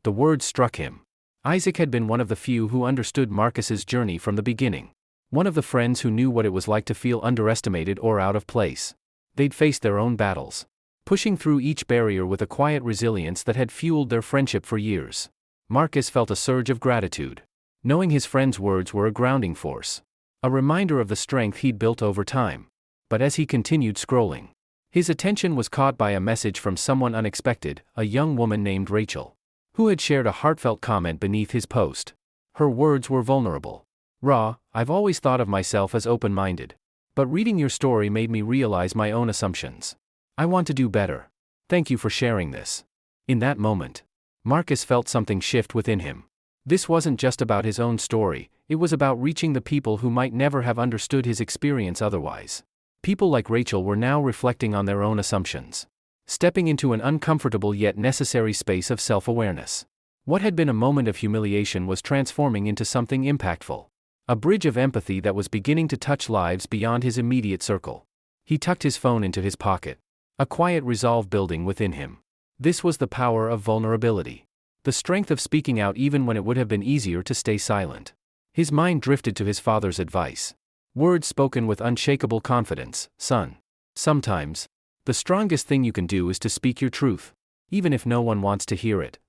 The words struck him. Isaac had been one of the few who understood Marcus's journey from the beginning. One of the friends who knew what it was like to feel underestimated or out of place. They'd faced their own battles, pushing through each barrier with a quiet resilience that had fueled their friendship for years. Marcus felt a surge of gratitude, knowing his friend's words were a grounding force, a reminder of the strength he'd built over time. But as he continued scrolling, his attention was caught by a message from someone unexpected, a young woman named Rachel, who had shared a heartfelt comment beneath his post. Her words were vulnerable. Raw, I've always thought of myself as open-minded, but reading your story made me realize my own assumptions. I want to do better. Thank you for sharing this. In that moment, Marcus felt something shift within him. This wasn't just about his own story, it was about reaching the people who might never have understood his experience otherwise. People like Rachel were now reflecting on their own assumptions, stepping into an uncomfortable yet necessary space of self-awareness. What had been a moment of humiliation was transforming into something impactful. A bridge of empathy that was beginning to touch lives beyond his immediate circle. He tucked his phone into his pocket, a quiet resolve building within him. This was the power of vulnerability. The strength of speaking out even when it would have been easier to stay silent. His mind drifted to his father's advice. Words spoken with unshakable confidence. Son, sometimes, the strongest thing you can do is to speak your truth, even if no one wants to hear it.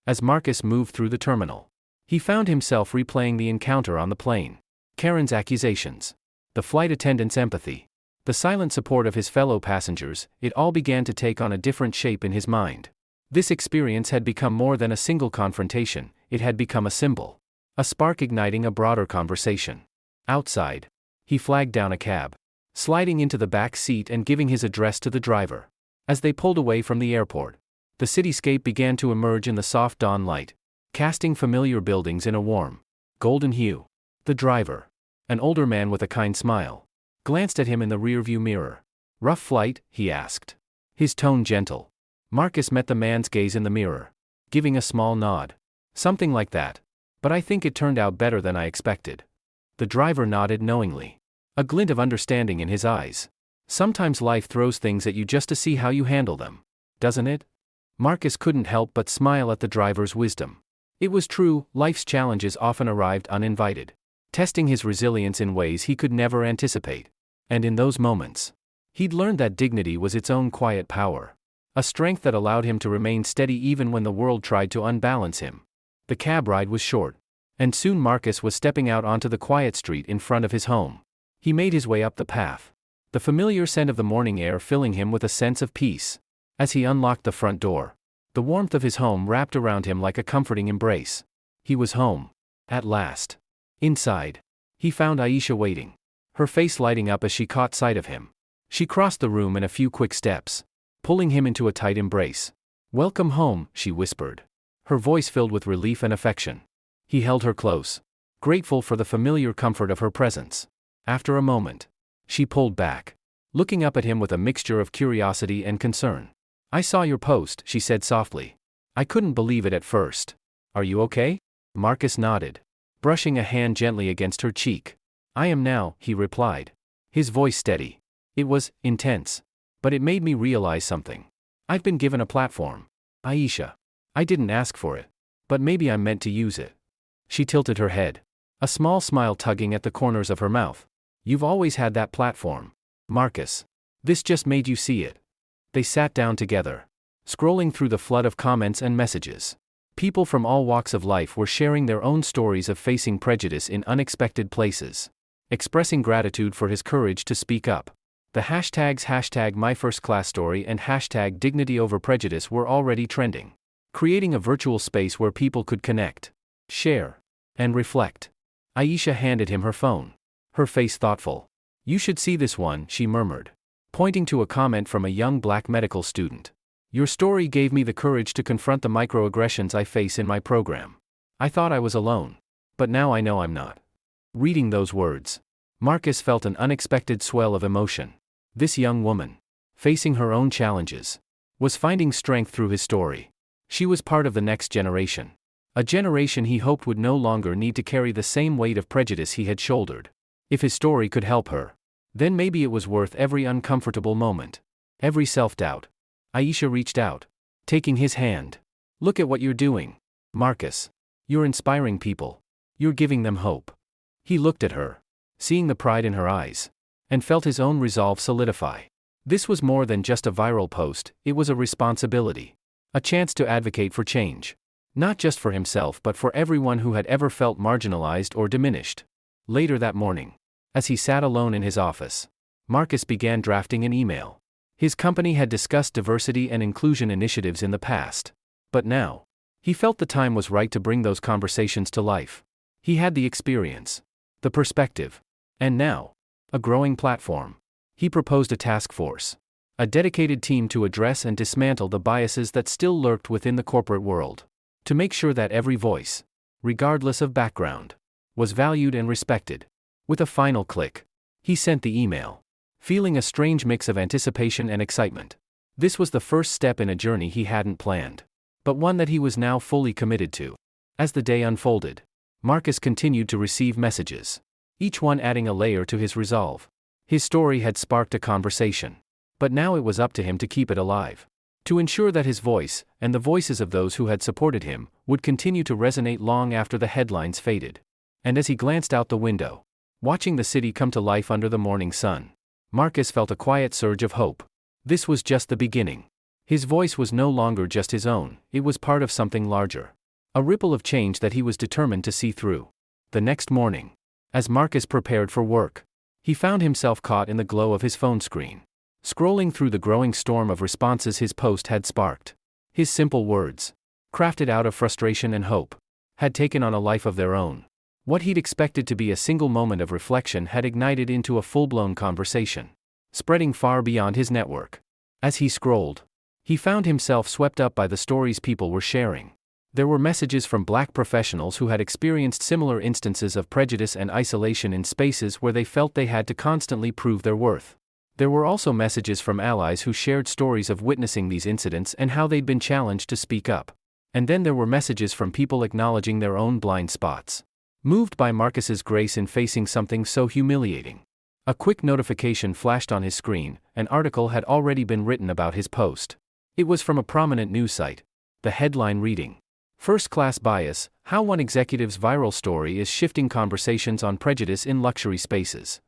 As Marcus moved through the terminal, he found himself replaying the encounter on the plane. Karen's accusations, the flight attendant's empathy, the silent support of his fellow passengers, it all began to take on a different shape in his mind. This experience had become more than a single confrontation, it had become a symbol. A spark igniting a broader conversation. Outside, he flagged down a cab, sliding into the back seat and giving his address to the driver. As they pulled away from the airport, the cityscape began to emerge in the soft dawn light, casting familiar buildings in a warm, golden hue. The driver, an older man with a kind smile, glanced at him in the rearview mirror. Rough flight? He asked, his tone gentle. Marcus met the man's gaze in the mirror, giving a small nod. Something like that. But I think it turned out better than I expected. The driver nodded knowingly, a glint of understanding in his eyes. Sometimes life throws things at you just to see how you handle them, doesn't it? Marcus couldn't help but smile at the driver's wisdom. It was true, life's challenges often arrived uninvited. testing his resilience in ways he could never anticipate. And in those moments, he'd learned that dignity was its own quiet power. A strength that allowed him to remain steady even when the world tried to unbalance him. The cab ride was short, and soon Marcus was stepping out onto the quiet street in front of his home. He made his way up the path, the familiar scent of the morning air filling him with a sense of peace. As he unlocked the front door, the warmth of his home wrapped around him like a comforting embrace. He was home, at last. Inside, he found Aisha waiting, her face lighting up as she caught sight of him. She crossed the room in a few quick steps, pulling him into a tight embrace. "Welcome home," she whispered, her voice filled with relief and affection. He held her close, grateful for the familiar comfort of her presence. After a moment, she pulled back, looking up at him with a mixture of curiosity and concern. "I saw your post," she said softly. "I couldn't believe it at first. Are you okay?" Marcus nodded, brushing a hand gently against her cheek. "I am now," he replied, his voice steady. It was intense, but it made me realize something. I've been given a platform. Aisha. I didn't ask for it, but maybe I'm meant to use it. She tilted her head, a small smile tugging at the corners of her mouth. "You've always had that platform, Marcus. This just made you see it." They sat down together, scrolling through the flood of comments and messages. People from all walks of life were sharing their own stories of facing prejudice in unexpected places, expressing gratitude for his courage to speak up. The hashtags #MyFirstClassStory and #Dignity over Prejudice were already trending, creating a virtual space where people could connect, share, and reflect. Aisha handed him her phone, her face thoughtful. "You should see this one," she murmured, pointing to a comment from a young black medical student. "Your story gave me the courage to confront the microaggressions I face in my program. I thought I was alone, but now I know I'm not." Reading those words, Marcus felt an unexpected swell of emotion. This young woman, facing her own challenges, was finding strength through his story. She was part of the next generation. A generation he hoped would no longer need to carry the same weight of prejudice he had shouldered. If his story could help her, then maybe it was worth every uncomfortable moment, every self-doubt. Aisha reached out, taking his hand. "Look at what you're doing, Marcus. You're inspiring people. You're giving them hope." He looked at her, seeing the pride in her eyes, and felt his own resolve solidify. This was more than just a viral post, it was a responsibility. A chance to advocate for change. Not just for himself but for everyone who had ever felt marginalized or diminished. Later that morning, as he sat alone in his office, Marcus began drafting an email. His company had discussed diversity and inclusion initiatives in the past, but now, he felt the time was right to bring those conversations to life. He had the experience, the perspective, and now, a growing platform. He proposed a task force, a dedicated team to address and dismantle the biases that still lurked within the corporate world, to make sure that every voice, regardless of background, was valued and respected. With a final click, he sent the email, feeling a strange mix of anticipation and excitement. This was the first step in a journey he hadn't planned, but one that he was now fully committed to. As the day unfolded, Marcus continued to receive messages, each one adding a layer to his resolve. His story had sparked a conversation, but now it was up to him to keep it alive, to ensure that his voice, and the voices of those who had supported him, would continue to resonate long after the headlines faded. And as he glanced out the window, watching the city come to life under the morning sun, Marcus felt a quiet surge of hope. This was just the beginning. His voice was no longer just his own, it was part of something larger. A ripple of change that he was determined to see through. The next morning, as Marcus prepared for work, he found himself caught in the glow of his phone screen, scrolling through the growing storm of responses his post had sparked. His simple words, crafted out of frustration and hope, had taken on a life of their own. What he'd expected to be a single moment of reflection had ignited into a full-blown conversation, spreading far beyond his network. As he scrolled, he found himself swept up by the stories people were sharing. There were messages from Black professionals who had experienced similar instances of prejudice and isolation in spaces where they felt they had to constantly prove their worth. There were also messages from allies who shared stories of witnessing these incidents and how they'd been challenged to speak up. And then there were messages from people acknowledging their own blind spots, moved by Marcus's grace in facing something so humiliating. A quick notification flashed on his screen. An article had already been written about his post. It was from a prominent news site, the headline reading, First-class bias, how one executive's viral story is shifting conversations on prejudice in luxury spaces.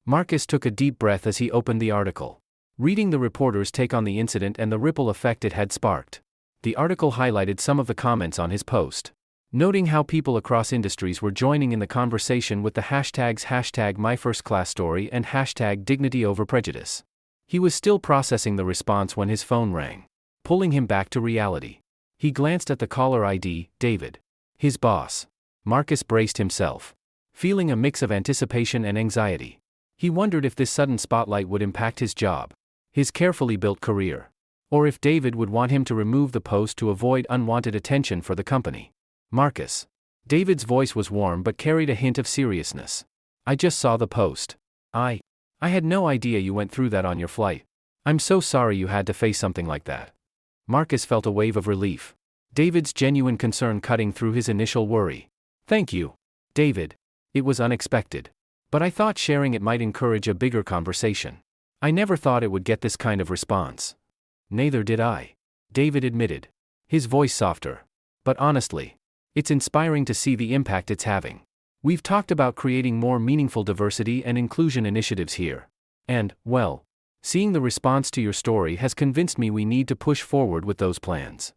Marcus took a deep breath as he opened the article. Reading the reporter's take on the incident and the ripple effect it had sparked. The article highlighted some of the comments on his post, noting how people across industries were joining in the conversation with the hashtags #MyFirstClassStory and #DignityOverPrejudice. He was still processing the response when his phone rang, pulling him back to reality. He glanced at the caller ID, David. His boss. Marcus braced himself, feeling a mix of anticipation and anxiety. He wondered if this sudden spotlight would impact his job, his carefully built career, or if David would want him to remove the post to avoid unwanted attention for the company. Marcus. David's voice was warm but carried a hint of seriousness. I just saw the post. I had no idea you went through that on your flight. I'm so sorry you had to face something like that. Marcus felt a wave of relief, David's genuine concern cutting through his initial worry. Thank you, David. It was unexpected, but I thought sharing it might encourage a bigger conversation. I never thought it would get this kind of response. Neither did I, David admitted, his voice softer. But honestly, it's inspiring to see the impact it's having. We've talked about creating more meaningful diversity and inclusion initiatives here. And, well, seeing the response to your story has convinced me we need to push forward with those plans.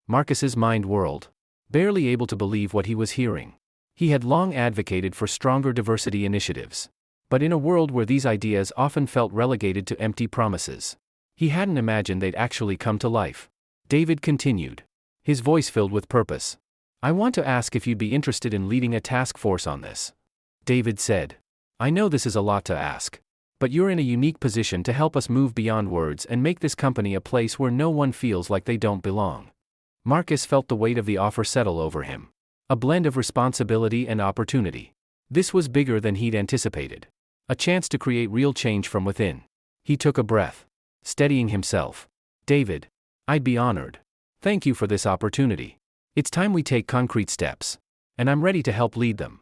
Marcus's mind whirled, barely able to believe what he was hearing. He had long advocated for stronger diversity initiatives. But in a world where these ideas often felt relegated to empty promises, he hadn't imagined they'd actually come to life. David continued, his voice filled with purpose. I want to ask if you'd be interested in leading a task force on this. David said, I know this is a lot to ask, but you're in a unique position to help us move beyond words and make this company a place where no one feels like they don't belong. Marcus felt the weight of the offer settle over him. A blend of responsibility and opportunity. This was bigger than he'd anticipated. A chance to create real change from within. He took a breath, steadying himself. David, I'd be honored. Thank you for this opportunity. It's time we take concrete steps, and I'm ready to help lead them.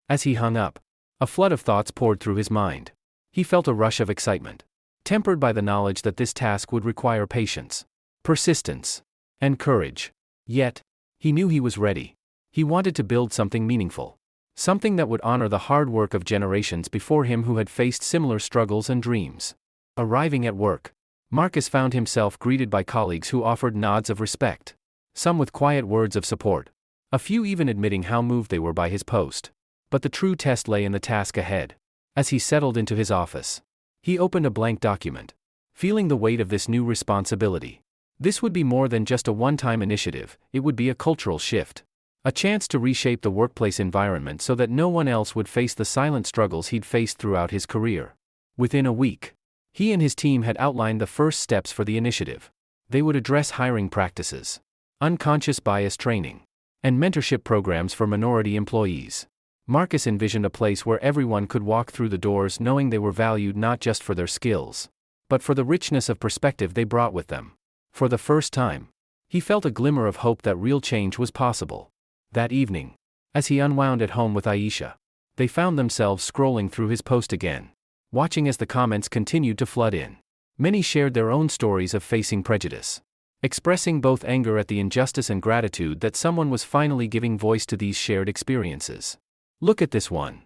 As he hung up, a flood of thoughts poured through his mind. He felt a rush of excitement, tempered by the knowledge that this task would require patience, persistence, and courage. Yet, he knew he was ready. He wanted to build something meaningful. Something that would honor the hard work of generations before him who had faced similar struggles and dreams. Arriving at work, Marcus found himself greeted by colleagues who offered nods of respect, some with quiet words of support, a few even admitting how moved they were by his post. But the true test lay in the task ahead. As he settled into his office, he opened a blank document, feeling the weight of this new responsibility. This would be more than just a one-time initiative, it would be a cultural shift. A chance to reshape the workplace environment so that no one else would face the silent struggles he'd faced throughout his career. Within a week, he and his team had outlined the first steps for the initiative. They would address hiring practices, unconscious bias training, and mentorship programs for minority employees. Marcus envisioned a place where everyone could walk through the doors knowing they were valued not just for their skills, but for the richness of perspective they brought with them. For the first time, he felt a glimmer of hope that real change was possible. That evening, as he unwound at home with Aisha, they found themselves scrolling through his post again, watching as the comments continued to flood in. Many shared their own stories of facing prejudice, expressing both anger at the injustice and gratitude that someone was finally giving voice to these shared experiences. Look at this one,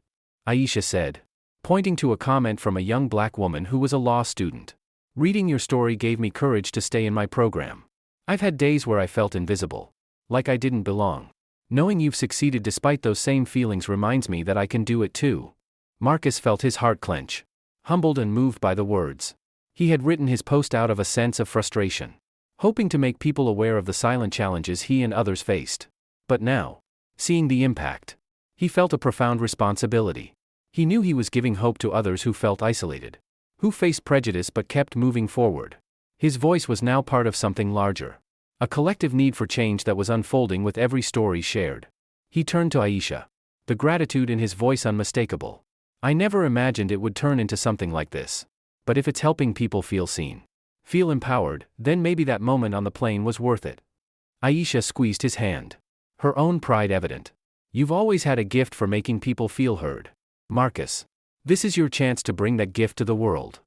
Aisha said, pointing to a comment from a young black woman who was a law student. Reading your story gave me courage to stay in my program. I've had days where I felt invisible, like I didn't belong. Knowing you've succeeded despite those same feelings reminds me that I can do it too. Marcus felt his heart clench, humbled and moved by the words. He had written his post out of a sense of frustration, hoping to make people aware of the silent challenges he and others faced. But now, seeing the impact, he felt a profound responsibility. He knew he was giving hope to others who felt isolated, who faced prejudice but kept moving forward. His voice was now part of something larger, a collective need for change that was unfolding with every story shared. He turned to Aisha, the gratitude in his voice unmistakable. I never imagined it would turn into something like this. But if it's helping people feel seen, feel empowered, then maybe that moment on the plane was worth it. Aisha squeezed his hand, her own pride evident. You've always had a gift for making people feel heard, Marcus. This is your chance to bring that gift to the world.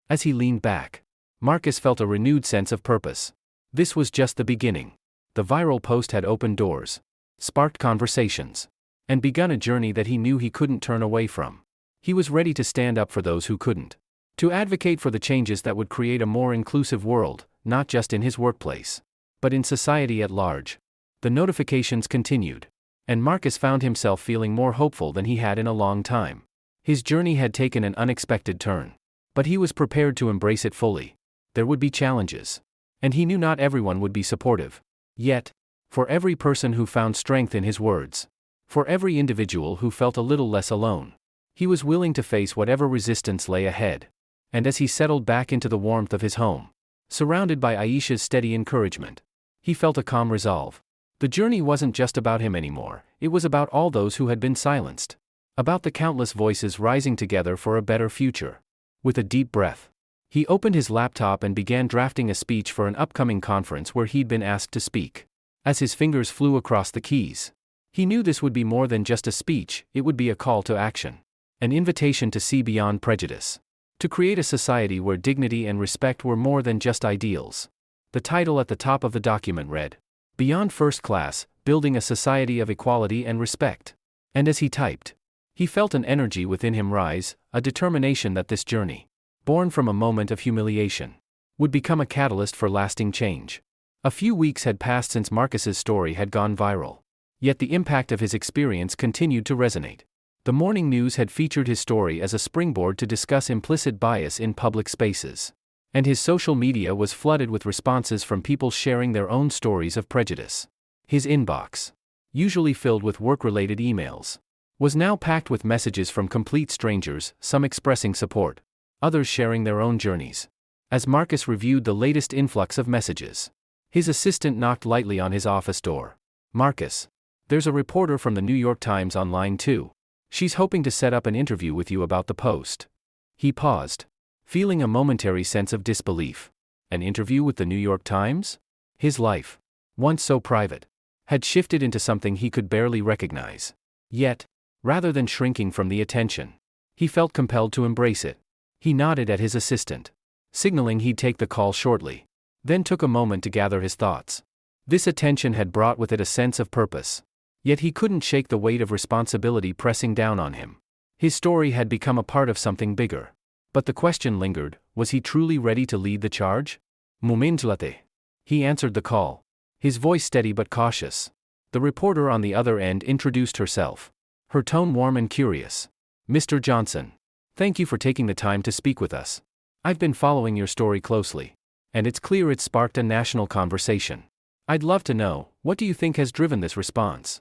As he leaned back, Marcus felt a renewed sense of purpose. This was just the beginning. The viral post had opened doors, sparked conversations, and begun a journey that he knew he couldn't turn away from. He was ready to stand up for those who couldn't, to advocate for the changes that would create a more inclusive world, not just in his workplace, but in society at large. The notifications continued, and Marcus found himself feeling more hopeful than he had in a long time. His journey had taken an unexpected turn, but he was prepared to embrace it fully. There would be challenges, and he knew not everyone would be supportive. Yet, for every person who found strength in his words, for every individual who felt a little less alone, he was willing to face whatever resistance lay ahead. And as he settled back into the warmth of his home, surrounded by Aisha's steady encouragement, he felt a calm resolve. The journey wasn't just about him anymore, it was about all those who had been silenced, about the countless voices rising together for a better future. With a deep breath, he opened his laptop and began drafting a speech for an upcoming conference where he'd been asked to speak. As his fingers flew across the keys, he knew this would be more than just a speech, it would be a call to action. An invitation to see beyond prejudice, to create a society where dignity and respect were more than just ideals. The title at the top of the document read, "Beyond First Class, Building a Society of Equality and Respect." And as he typed, he felt an energy within him rise, a determination that this journey, born from a moment of humiliation, would become a catalyst for lasting change. A few weeks had passed since Marcus's story had gone viral, yet the impact of his experience continued to resonate. The morning news had featured his story as a springboard to discuss implicit bias in public spaces, and his social media was flooded with responses from people sharing their own stories of prejudice. His inbox, usually filled with work-related emails, was now packed with messages from complete strangers, some expressing support, others sharing their own journeys. As Marcus reviewed the latest influx of messages, his assistant knocked lightly on his office door. "Marcus, there's a reporter from the New York Times online too. She's hoping to set up an interview with you about the post." He paused, feeling a momentary sense of disbelief. An interview with the New York Times? His life, once so private, had shifted into something he could barely recognize. Yet, rather than shrinking from the attention, he felt compelled to embrace it. He nodded at his assistant, signaling he'd take the call shortly, then took a moment to gather his thoughts. This attention had brought with it a sense of purpose. Yet he couldn't shake the weight of responsibility pressing down on him. His story had become a part of something bigger. But the question lingered, was he truly ready to lead the charge? "Momentlate." He answered the call, his voice steady but cautious. The reporter on the other end introduced herself, her tone warm and curious. "Mr. Johnson, thank you for taking the time to speak with us. I've been following your story closely, and it's clear it's sparked a national conversation. I'd love to know, what do you think has driven this response?"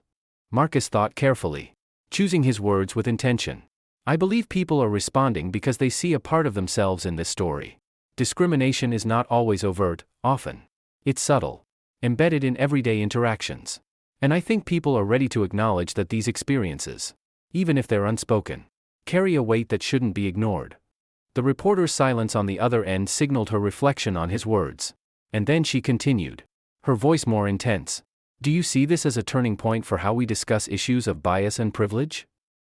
Marcus thought carefully, choosing his words with intention. "I believe people are responding because they see a part of themselves in this story. Discrimination is not always overt, often it's subtle, embedded in everyday interactions. And I think people are ready to acknowledge that these experiences, even if they're unspoken, carry a weight that shouldn't be ignored." The reporter's silence on the other end signaled her reflection on his words. And then she continued, her voice more intense. "Do you see this as a turning point for how we discuss issues of bias and privilege?"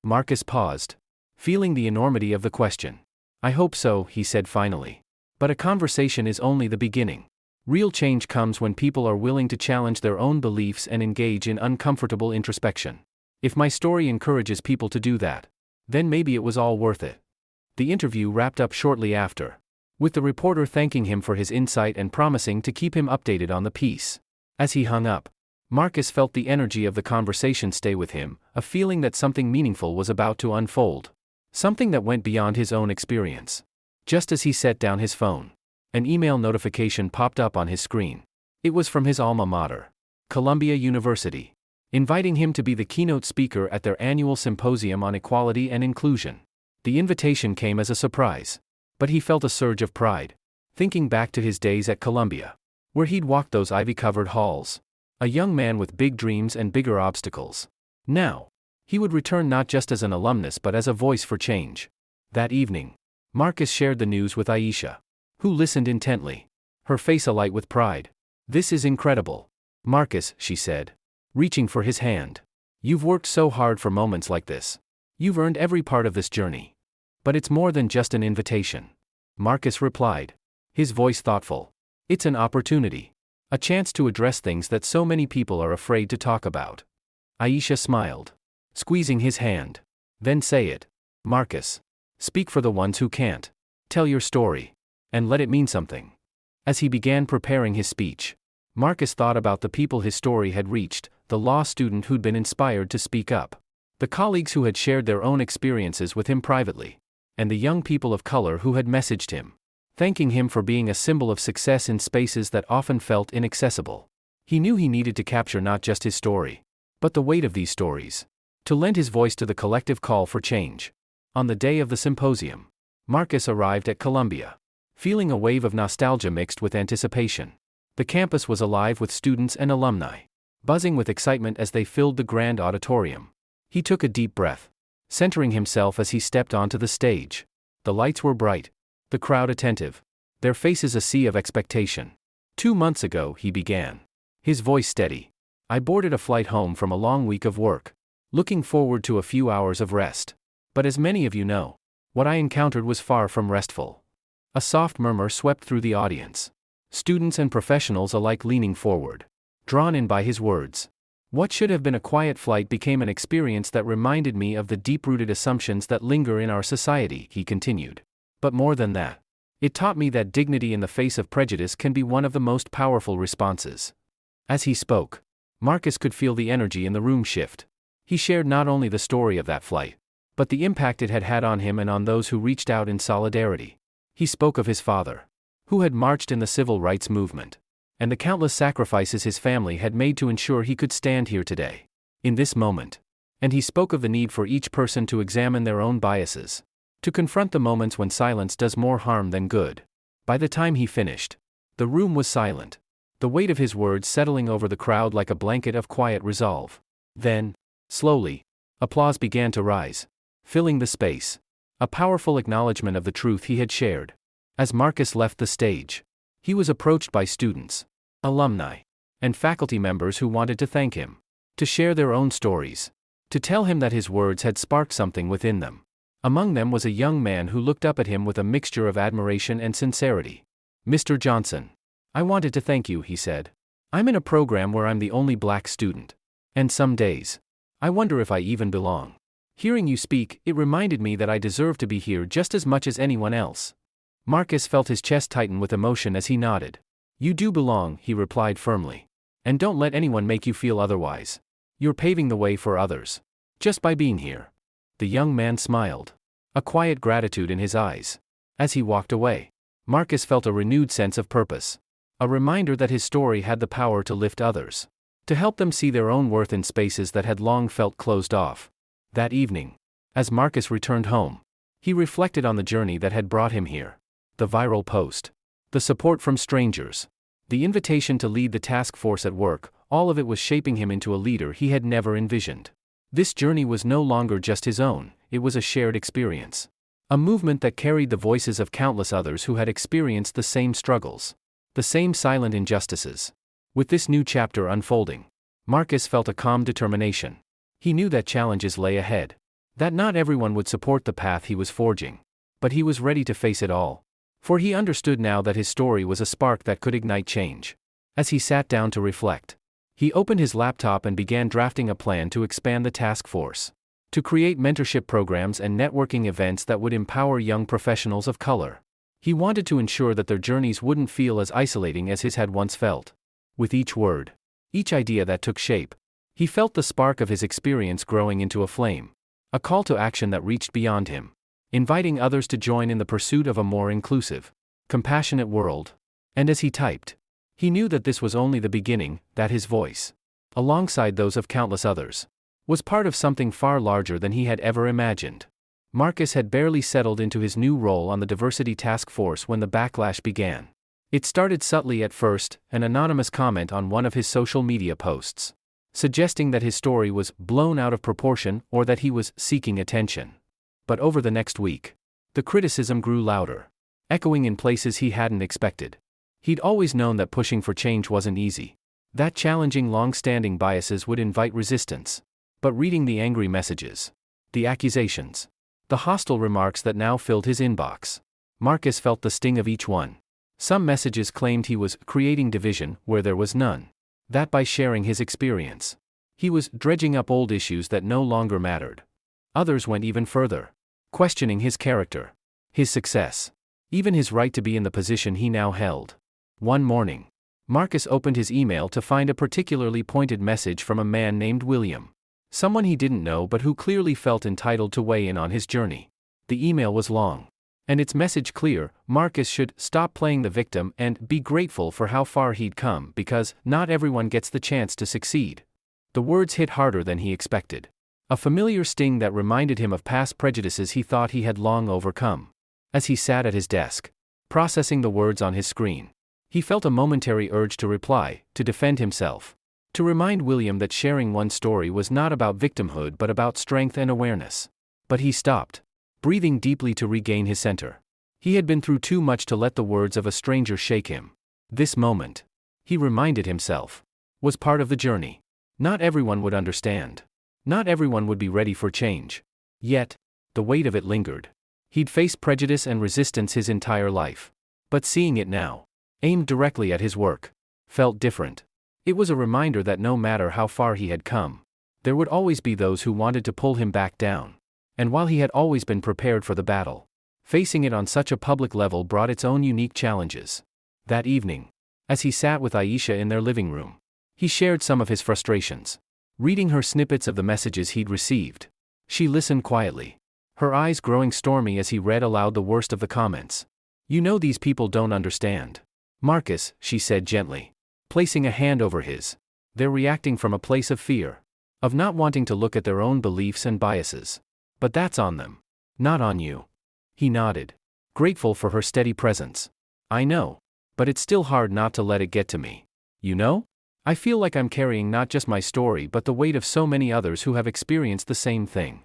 Marcus paused, feeling the enormity of the question. "I hope so," he said finally. "But a conversation is only the beginning. Real change comes when people are willing to challenge their own beliefs and engage in uncomfortable introspection. If my story encourages people to do that, then maybe it was all worth it." The interview wrapped up shortly after, with the reporter thanking him for his insight and promising to keep him updated on the piece. As he hung up, Marcus felt the energy of the conversation stay with him, a feeling that something meaningful was about to unfold. Something that went beyond his own experience. Just as he set down his phone, an email notification popped up on his screen. It was from his alma mater, Columbia University, inviting him to be the keynote speaker at their annual symposium on equality and inclusion. The invitation came as a surprise, but he felt a surge of pride, thinking back to his days at Columbia, where he'd walked those ivy-covered halls, a young man with big dreams and bigger obstacles. Now, he would return not just as an alumnus but as a voice for change. That evening, Marcus shared the news with Aisha, who listened intently, her face alight with pride. "This is incredible. Marcus," she said, reaching for his hand. "You've worked so hard for moments like this. You've earned every part of this journey. But it's more than just an invitation." Marcus replied, his voice thoughtful. "It's an opportunity. A chance to address things that so many people are afraid to talk about. Aisha smiled, squeezing his hand. Then say it. Marcus. Speak for the ones who can't. Tell your story. And let it mean something. As he began preparing his speech, Marcus thought about the people his story had reached, the law student who'd been inspired to speak up, the colleagues who had shared their own experiences with him privately, and the young people of color who had messaged him, thanking him for being a symbol of success in spaces that often felt inaccessible. He knew he needed to capture not just his story, but the weight of these stories, to lend his voice to the collective call for change. On the day of the symposium, Marcus arrived at Columbia, feeling a wave of nostalgia mixed with anticipation. The campus was alive with students and alumni, buzzing with excitement as they filled the grand auditorium. He took a deep breath, centering himself as he stepped onto the stage. The lights were bright, the crowd attentive, their faces a sea of expectation. 2 months ago, he began, his voice steady. I boarded a flight home from a long week of work, looking forward to a few hours of rest. But as many of you know, what I encountered was far from restful. A soft murmur swept through the audience, students and professionals alike leaning forward, drawn in by his words. What should have been a quiet flight became an experience that reminded me of the deep-rooted assumptions that linger in our society, he continued. But more than that, it taught me that dignity in the face of prejudice can be one of the most powerful responses. As he spoke, Marcus could feel the energy in the room shift. He shared not only the story of that flight, but the impact it had had on him and on those who reached out in solidarity. He spoke of his father, who had marched in the civil rights movement, and the countless sacrifices his family had made to ensure he could stand here today, in this moment. And he spoke of the need for each person to examine their own biases, to confront the moments when silence does more harm than good. By the time he finished, the room was silent, the weight of his words settling over the crowd like a blanket of quiet resolve. Then, slowly, applause began to rise, filling the space, a powerful acknowledgement of the truth he had shared. As Marcus left the stage, he was approached by students, alumni, and faculty members who wanted to thank him, to share their own stories, to tell him that his words had sparked something within them. Among them was a young man who looked up at him with a mixture of admiration and sincerity. Mr. Johnson, I wanted to thank you, he said. I'm in a program where I'm the only black student, and some days, I wonder if I even belong. Hearing you speak, it reminded me that I deserve to be here just as much as anyone else. Marcus felt his chest tighten with emotion as he nodded. You do belong, he replied firmly. And don't let anyone make you feel otherwise. You're paving the way for others, just by being here. The young man smiled, a quiet gratitude in his eyes. As he walked away, Marcus felt a renewed sense of purpose, a reminder that his story had the power to lift others, to help them see their own worth in spaces that had long felt closed off. That evening, as Marcus returned home, he reflected on the journey that had brought him here. The viral post, the support from strangers, the invitation to lead the task force at work, all of it was shaping him into a leader he had never envisioned. This journey was no longer just his own, it was a shared experience. A movement that carried the voices of countless others who had experienced the same struggles, the same silent injustices. With this new chapter unfolding, Marcus felt a calm determination. He knew that challenges lay ahead, that not everyone would support the path he was forging, but he was ready to face it all. For he understood now that his story was a spark that could ignite change. As he sat down to reflect, he opened his laptop and began drafting a plan to expand the task force, to create mentorship programs and networking events that would empower young professionals of color. He wanted to ensure that their journeys wouldn't feel as isolating as his had once felt. With each word, each idea that took shape, he felt the spark of his experience growing into a flame, a call to action that reached beyond him, inviting others to join in the pursuit of a more inclusive, compassionate world. And as he typed, he knew that this was only the beginning, that his voice, alongside those of countless others, was part of something far larger than he had ever imagined. Marcus had barely settled into his new role on the diversity task force when the backlash began. It started subtly at first, an anonymous comment on one of his social media posts, suggesting that his story was blown out of proportion or that he was seeking attention. But over the next week, the criticism grew louder, echoing in places he hadn't expected. He'd always known that pushing for change wasn't easy, that challenging long-standing biases would invite resistance. But reading the angry messages, the accusations, the hostile remarks that now filled his inbox, Marcus felt the sting of each one. Some messages claimed he was creating division where there was none, that by sharing his experience, He was dredging up old issues that no longer mattered. Others went even further, questioning his character, his success, even his right to be in the position he now held. One morning, Marcus opened his email to find a particularly pointed message from a man named William. Someone he didn't know but who clearly felt entitled to weigh in on his journey. The email was long, and its message clear: Marcus should stop playing the victim and be grateful for how far he'd come, because not everyone gets the chance to succeed. The words hit harder than he expected. A familiar sting that reminded him of past prejudices he thought he had long overcome. As he sat at his desk, processing the words on his screen, he felt a momentary urge to reply, to defend himself, to remind William that sharing one's story was not about victimhood but about strength and awareness. But he stopped, breathing deeply to regain his center. He had been through too much to let the words of a stranger shake him. This moment, he reminded himself, was part of the journey. Not everyone would understand. Not everyone would be ready for change. Yet, the weight of it lingered. He'd faced prejudice and resistance his entire life. But seeing it now, aimed directly at his work, felt different. It was a reminder that no matter how far he had come, there would always be those who wanted to pull him back down. And while he had always been prepared for the battle, facing it on such a public level brought its own unique challenges. That evening, as he sat with Aisha in their living room, he shared some of his frustrations, reading her snippets of the messages he'd received. She listened quietly, her eyes growing stormy as he read aloud the worst of the comments. "You know these people don't understand, Marcus," she said gently, placing a hand over his. "They're reacting from a place of fear, of not wanting to look at their own beliefs and biases. But that's on them, not on you." He nodded, grateful for her steady presence. "I know, but it's still hard not to let it get to me. You know? I feel like I'm carrying not just my story but the weight of so many others who have experienced the same thing."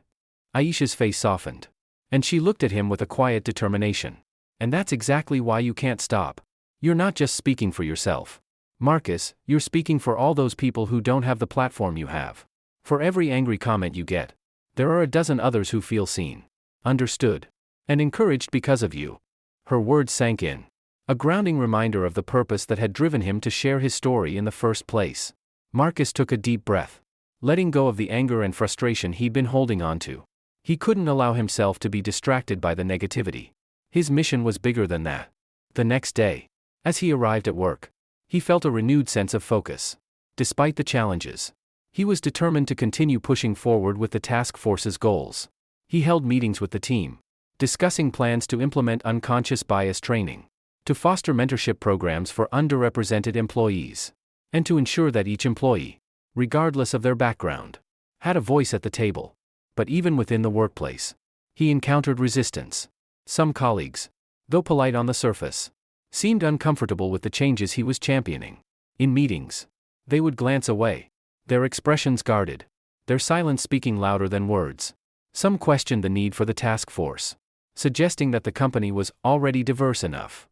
Aisha's face softened, and she looked at him with a quiet determination. "And that's exactly why you can't stop. You're not just speaking for yourself, Marcus, you're speaking for all those people who don't have the platform you have. For every angry comment you get, there are a dozen others who feel seen, understood, and encouraged because of you." Her words sank in, a grounding reminder of the purpose that had driven him to share his story in the first place. Marcus took a deep breath, letting go of the anger and frustration he'd been holding on to. He couldn't allow himself to be distracted by the negativity. His mission was bigger than that. The next day, as he arrived at work, he felt a renewed sense of focus. Despite the challenges, he was determined to continue pushing forward with the task force's goals. He held meetings with the team, discussing plans to implement unconscious bias training, to foster mentorship programs for underrepresented employees, and to ensure that each employee, regardless of their background, had a voice at the table. But even within the workplace, he encountered resistance. Some colleagues, though polite on the surface, seemed uncomfortable with the changes he was championing. In meetings, they would glance away, their expressions guarded, their silence speaking louder than words. Some questioned the need for the task force, suggesting that the company was already diverse enough.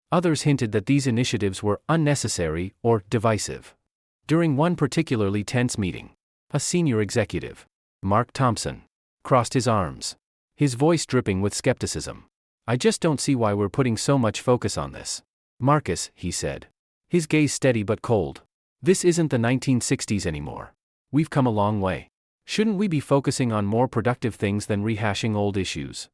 Others hinted that these initiatives were unnecessary or divisive. During one particularly tense meeting, a senior executive, Mark Thompson, crossed his arms, his voice dripping with skepticism. "I just don't see why we're putting so much focus on this, Marcus," he said, his gaze steady but cold. "This isn't the 1960s anymore. We've come a long way. Shouldn't we be focusing on more productive things than rehashing old issues?"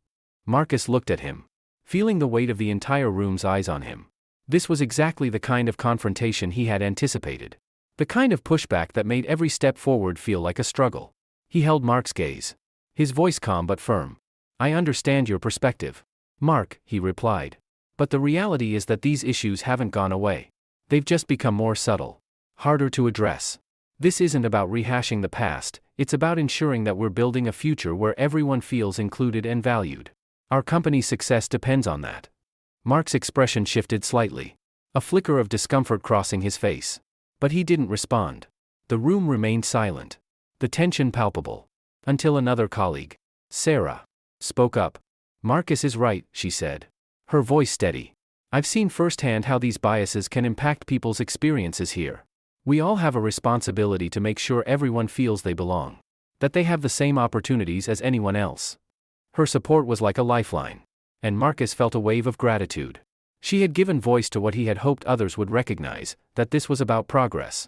Marcus looked at him, feeling the weight of the entire room's eyes on him. This was exactly the kind of confrontation he had anticipated. The kind of pushback that made every step forward feel like a struggle. He held Mark's gaze, his voice calm but firm. "I understand your perspective, Mark," he replied. "But the reality is that these issues haven't gone away. They've just become more subtle, harder to address. This isn't about rehashing the past, it's about ensuring that we're building a future where everyone feels included and valued. Our company's success depends on that." Mark's expression shifted slightly, a flicker of discomfort crossing his face. But he didn't respond. The room remained silent, the tension palpable, until another colleague, Sarah, spoke up. "Marcus is right," she said, her voice steady. "I've seen firsthand how these biases can impact people's experiences here. We all have a responsibility to make sure everyone feels they belong, that they have the same opportunities as anyone else." Her support was like a lifeline, and Marcus felt a wave of gratitude. She had given voice to what he had hoped others would recognize, that this was about progress.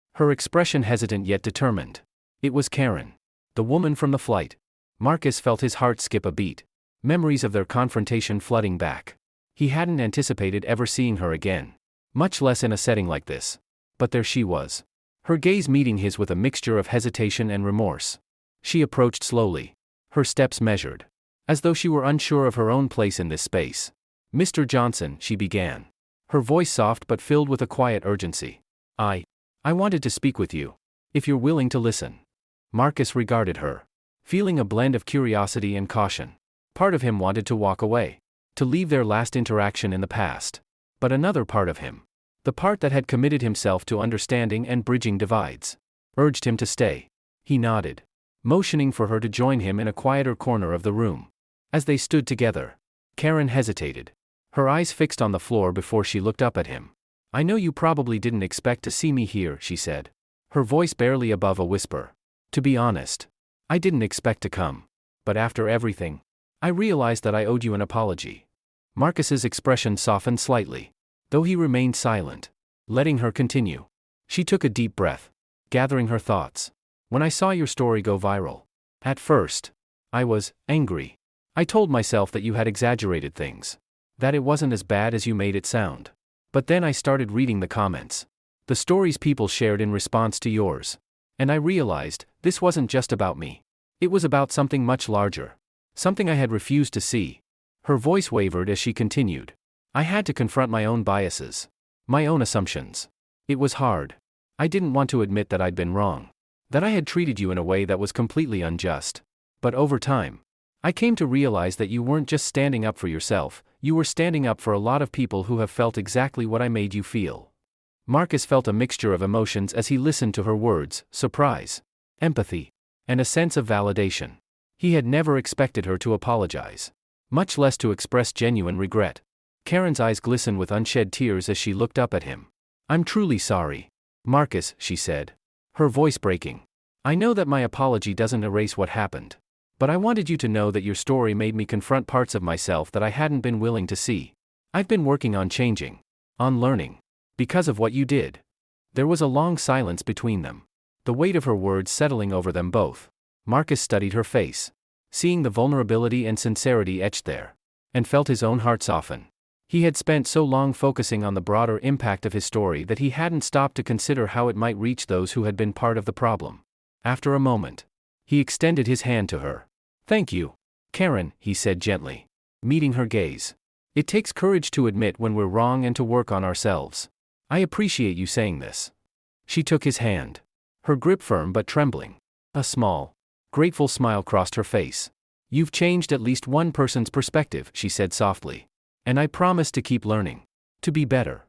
her expression hesitant yet determined. It was Karen, the woman from the flight. Marcus felt his heart skip a beat, memories of their confrontation flooding back. He hadn't anticipated ever seeing her again, much less in a setting like this. But there she was, her gaze meeting his with a mixture of hesitation and remorse. She approached slowly, her steps measured, as though she were unsure of her own place in this space. "Mr. Johnson," she began, her voice soft but filled with a quiet urgency. I wanted to speak with you, if you're willing to listen." Marcus regarded her, feeling a blend of curiosity and caution. Part of him wanted to walk away, to leave their last interaction in the past. But another part of him, the part that had committed himself to understanding and bridging divides, urged him to stay. He nodded, motioning for her to join him in a quieter corner of the room. As they stood together, Karen hesitated, her eyes fixed on the floor before she looked up at him. "I know you probably didn't expect to see me here," she said, her voice barely above a whisper. "To be honest, I didn't expect to come. But after everything, I realized that I owed you an apology." Marcus's expression softened slightly, though he remained silent, letting her continue. She took a deep breath, gathering her thoughts. "When I saw your story go viral, at first, I was angry. I told myself that you had exaggerated things, that it wasn't as bad as you made it sound. But then I started reading the comments, the stories people shared in response to yours. And I realized, this wasn't just about me. It was about something much larger. Something I had refused to see." Her voice wavered as she continued. "I had to confront my own biases, my own assumptions. It was hard. I didn't want to admit that I'd been wrong, that I had treated you in a way that was completely unjust. But over time, I came to realize that you weren't just standing up for yourself, you were standing up for a lot of people who have felt exactly what I made you feel." Marcus felt a mixture of emotions as he listened to her words: surprise, empathy, and a sense of validation. He had never expected her to apologize, much less to express genuine regret. Karen's eyes glistened with unshed tears as she looked up at him. "I'm truly sorry, Marcus," she said, her voice breaking. "I know that my apology doesn't erase what happened. But I wanted you to know that your story made me confront parts of myself that I hadn't been willing to see. I've been working on changing, on learning, because of what you did." There was a long silence between them, the weight of her words settling over them both. Marcus studied her face, seeing the vulnerability and sincerity etched there, and felt his own heart soften. He had spent so long focusing on the broader impact of his story that he hadn't stopped to consider how it might reach those who had been part of the problem. After a moment, he extended his hand to her. "Thank you, Karen," he said gently, meeting her gaze. "It takes courage to admit when we're wrong and to work on ourselves. I appreciate you saying this." She took his hand, her grip firm but trembling. A small, grateful smile crossed her face. "You've changed at least one person's perspective," she said softly. "And I promise to keep learning, to be better."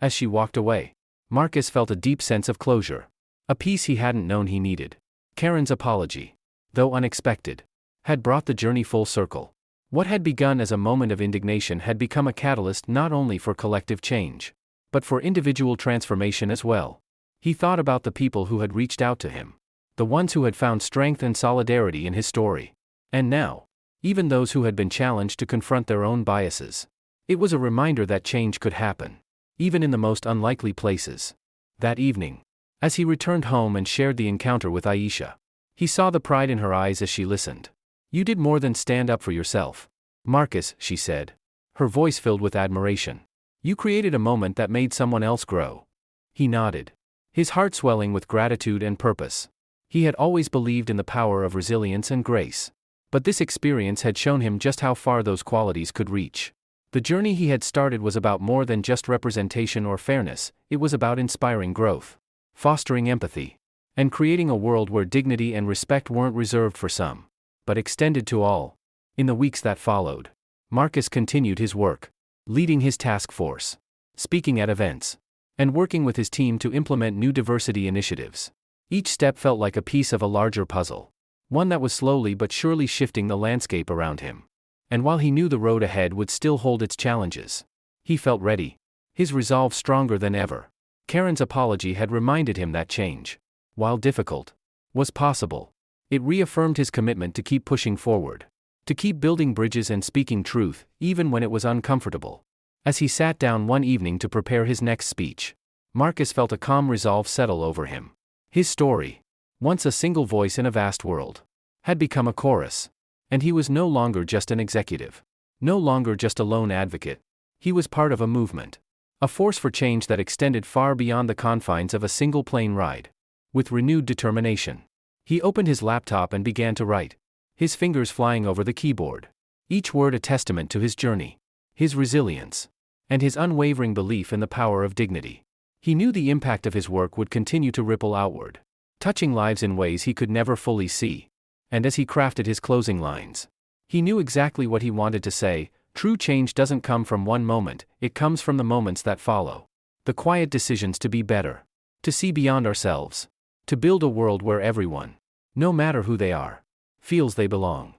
As she walked away, Marcus felt a deep sense of closure, a peace he hadn't known he needed. Karen's apology, though unexpected, had brought the journey full circle. What had begun as a moment of indignation had become a catalyst not only for collective change, but for individual transformation as well. He thought about the people who had reached out to him, the ones who had found strength and solidarity in his story. And now, even those who had been challenged to confront their own biases. It was a reminder that change could happen, even in the most unlikely places. That evening, as he returned home and shared the encounter with Aisha, he saw the pride in her eyes as she listened. "You did more than stand up for yourself, Marcus," she said, her voice filled with admiration. "You created a moment that made someone else grow." He nodded, his heart swelling with gratitude and purpose. He had always believed in the power of resilience and grace, but this experience had shown him just how far those qualities could reach. The journey he had started was about more than just representation or fairness, it was about inspiring growth, fostering empathy, and creating a world where dignity and respect weren't reserved for some, but extended to all. In the weeks that followed, Marcus continued his work, leading his task force, speaking at events, and working with his team to implement new diversity initiatives. Each step felt like a piece of a larger puzzle, one that was slowly but surely shifting the landscape around him. And while he knew the road ahead would still hold its challenges, he felt ready, his resolve stronger than ever. Karen's apology had reminded him that change, while difficult, was possible. It reaffirmed his commitment to keep pushing forward, to keep building bridges and speaking truth, even when it was uncomfortable. As he sat down one evening to prepare his next speech, Marcus felt a calm resolve settle over him. His story, once a single voice in a vast world, had become a chorus. And he was no longer just an executive. No longer just a lone advocate. He was part of a movement. A force for change that extended far beyond the confines of a single plane ride. With renewed determination, he opened his laptop and began to write, his fingers flying over the keyboard. Each word a testament to his journey, his resilience, and his unwavering belief in the power of dignity. He knew the impact of his work would continue to ripple outward, touching lives in ways he could never fully see. And as he crafted his closing lines, he knew exactly what he wanted to say. True change doesn't come from one moment, it comes from the moments that follow. The quiet decisions to be better, to see beyond ourselves, to build a world where everyone, no matter who they are, feels they belong.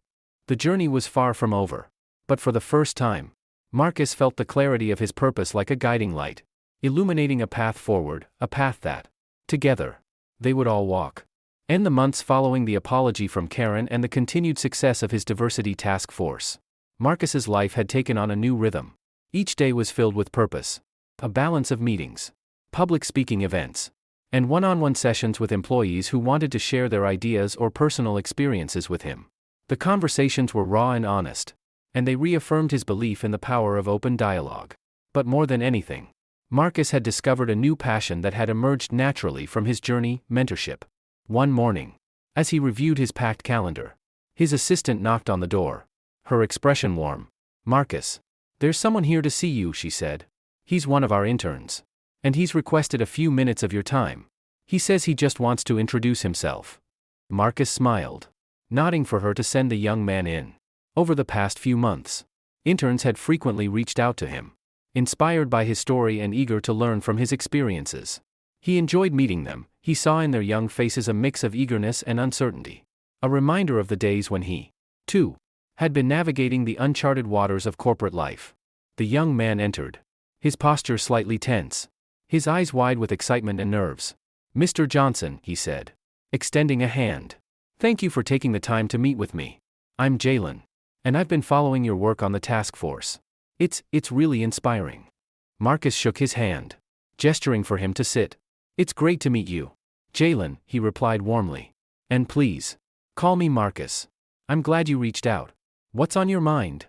The journey was far from over, but for the first time, Marcus felt the clarity of his purpose like a guiding light, illuminating a path forward, a path that, together, they would all walk. In the months following the apology from Karen and the continued success of his diversity task force, Marcus's life had taken on a new rhythm. Each day was filled with purpose, a balance of meetings, public speaking events, and one-on-one sessions with employees who wanted to share their ideas or personal experiences with him. The conversations were raw and honest, and they reaffirmed his belief in the power of open dialogue. But more than anything, Marcus had discovered a new passion that had emerged naturally from his journey: mentorship. One morning, as he reviewed his packed calendar, his assistant knocked on the door, her expression warm. "Marcus, there's someone here to see you," she said. "He's one of our interns, and he's requested a few minutes of your time. He says he just wants to introduce himself." Marcus smiled, nodding for her to send the young man in. Over the past few months, interns had frequently reached out to him, inspired by his story and eager to learn from his experiences. He enjoyed meeting them. He saw in their young faces a mix of eagerness and uncertainty, a reminder of the days when he, too, had been navigating the uncharted waters of corporate life. The young man entered, his posture slightly tense, his eyes wide with excitement and nerves. "Mr. Johnson," he said, extending a hand. "Thank you for taking the time to meet with me. I'm Jalen, and I've been following your work on the task force. It's really inspiring." Marcus shook his hand, gesturing for him to sit. "It's great to meet you, Jalen," he replied warmly. "And please, call me Marcus. I'm glad you reached out. What's on your mind?"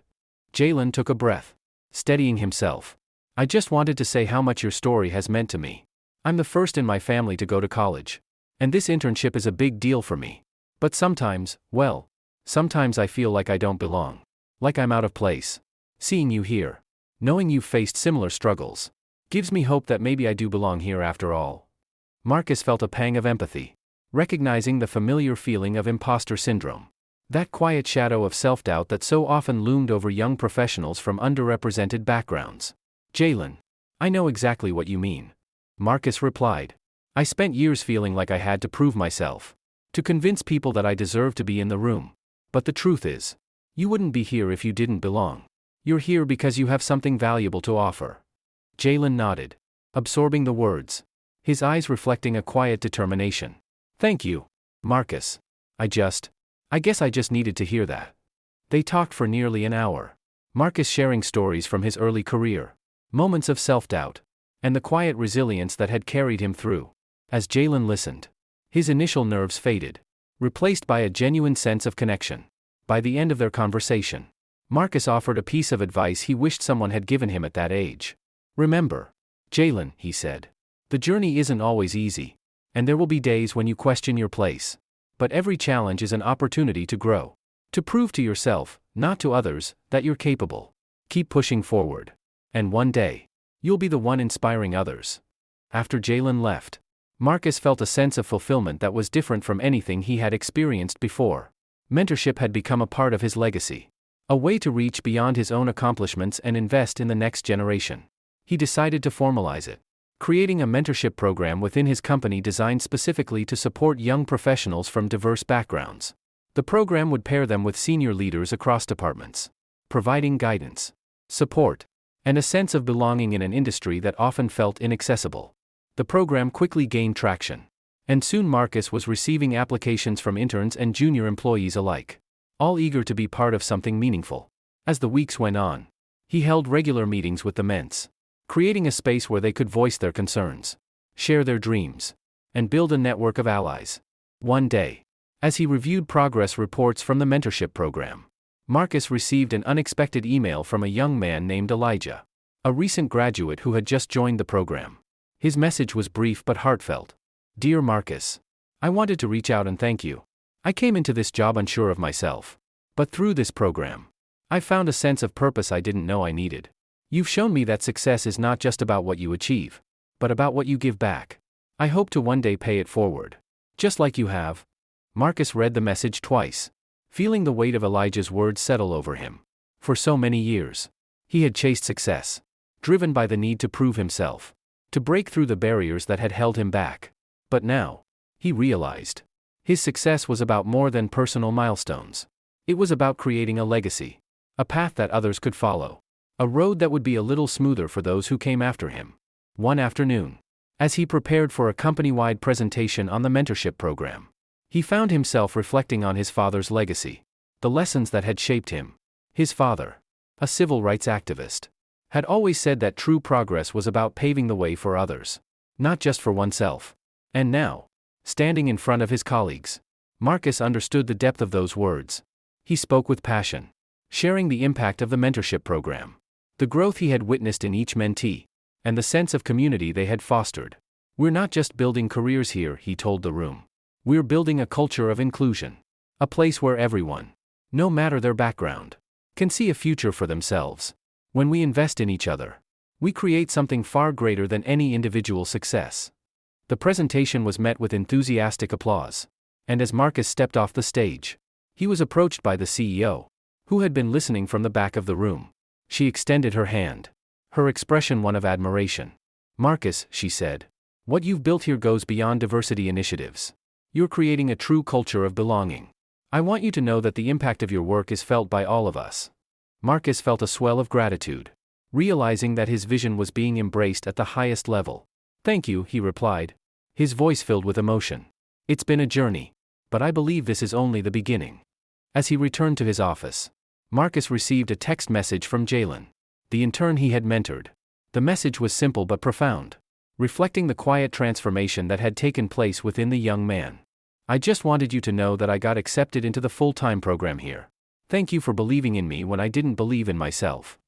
Jalen took a breath, steadying himself. "I just wanted to say how much your story has meant to me. I'm the first in my family to go to college, and this internship is a big deal for me. But sometimes I feel like I don't belong, like I'm out of place. Seeing you here, knowing you've faced similar struggles, gives me hope that maybe I do belong here after all." Marcus felt a pang of empathy, recognizing the familiar feeling of imposter syndrome. That quiet shadow of self-doubt that so often loomed over young professionals from underrepresented backgrounds. "Jalen, I know exactly what you mean," Marcus replied. "I spent years feeling like I had to prove myself, to convince people that I deserved to be in the room. But the truth is, you wouldn't be here if you didn't belong. You're here because you have something valuable to offer." Jalen nodded, absorbing the words, his eyes reflecting a quiet determination. "Thank you, Marcus. I guess I just needed to hear that." They talked for nearly an hour, Marcus sharing stories from his early career, moments of self-doubt, and the quiet resilience that had carried him through. As Jalen listened, his initial nerves faded, replaced by a genuine sense of connection. By the end of their conversation, Marcus offered a piece of advice he wished someone had given him at that age. "Remember, Jalen," he said, "the journey isn't always easy, and there will be days when you question your place. But every challenge is an opportunity to grow, to prove to yourself, not to others, that you're capable. Keep pushing forward, and one day, you'll be the one inspiring others." After Jalen left, Marcus felt a sense of fulfillment that was different from anything he had experienced before. Mentorship had become a part of his legacy, a way to reach beyond his own accomplishments and invest in the next generation. He decided to formalize it, creating a mentorship program within his company designed specifically to support young professionals from diverse backgrounds. The program would pair them with senior leaders across departments, providing guidance, support, and a sense of belonging in an industry that often felt inaccessible. The program quickly gained traction, and soon Marcus was receiving applications from interns and junior employees alike, all eager to be part of something meaningful. As the weeks went on, he held regular meetings with the ments, creating a space where they could voice their concerns, share their dreams, and build a network of allies. One day, as he reviewed progress reports from the mentorship program, Marcus received an unexpected email from a young man named Elijah, a recent graduate who had just joined the program. His message was brief but heartfelt. Dear Marcus, I wanted to reach out and thank you. I came into this job unsure of myself. But through this program, I found a sense of purpose I didn't know I needed. You've shown me that success is not just about what you achieve, but about what you give back. I hope to one day pay it forward. Just like you have. Marcus read the message twice, feeling the weight of Elijah's words settle over him. For so many years, he had chased success, driven by the need to prove himself, to break through the barriers that had held him back. But now, he realized, his success was about more than personal milestones. It was about creating a legacy, a path that others could follow, a road that would be a little smoother for those who came after him. One afternoon, as he prepared for a company-wide presentation on the mentorship program, he found himself reflecting on his father's legacy, the lessons that had shaped him. His father, a civil rights activist, had always said that true progress was about paving the way for others, not just for oneself. And now, standing in front of his colleagues, Marcus understood the depth of those words. He spoke with passion, sharing the impact of the mentorship program, the growth he had witnessed in each mentee, and the sense of community they had fostered. We're not just building careers here, he told the room. We're building a culture of inclusion, a place where everyone, no matter their background, can see a future for themselves. When we invest in each other, we create something far greater than any individual success. The presentation was met with enthusiastic applause, and as Marcus stepped off the stage, he was approached by the CEO, who had been listening from the back of the room. She extended her hand, her expression one of admiration. Marcus, she said, what you've built here goes beyond diversity initiatives. You're creating a true culture of belonging. I want you to know that the impact of your work is felt by all of us. Marcus felt a swell of gratitude, realizing that his vision was being embraced at the highest level. Thank you, he replied, his voice filled with emotion. It's been a journey, but I believe this is only the beginning. As he returned to his office, Marcus received a text message from Jalen, the intern he had mentored. The message was simple but profound, reflecting the quiet transformation that had taken place within the young man. I just wanted you to know that I got accepted into the full-time program here. Thank you for believing in me when I didn't believe in myself.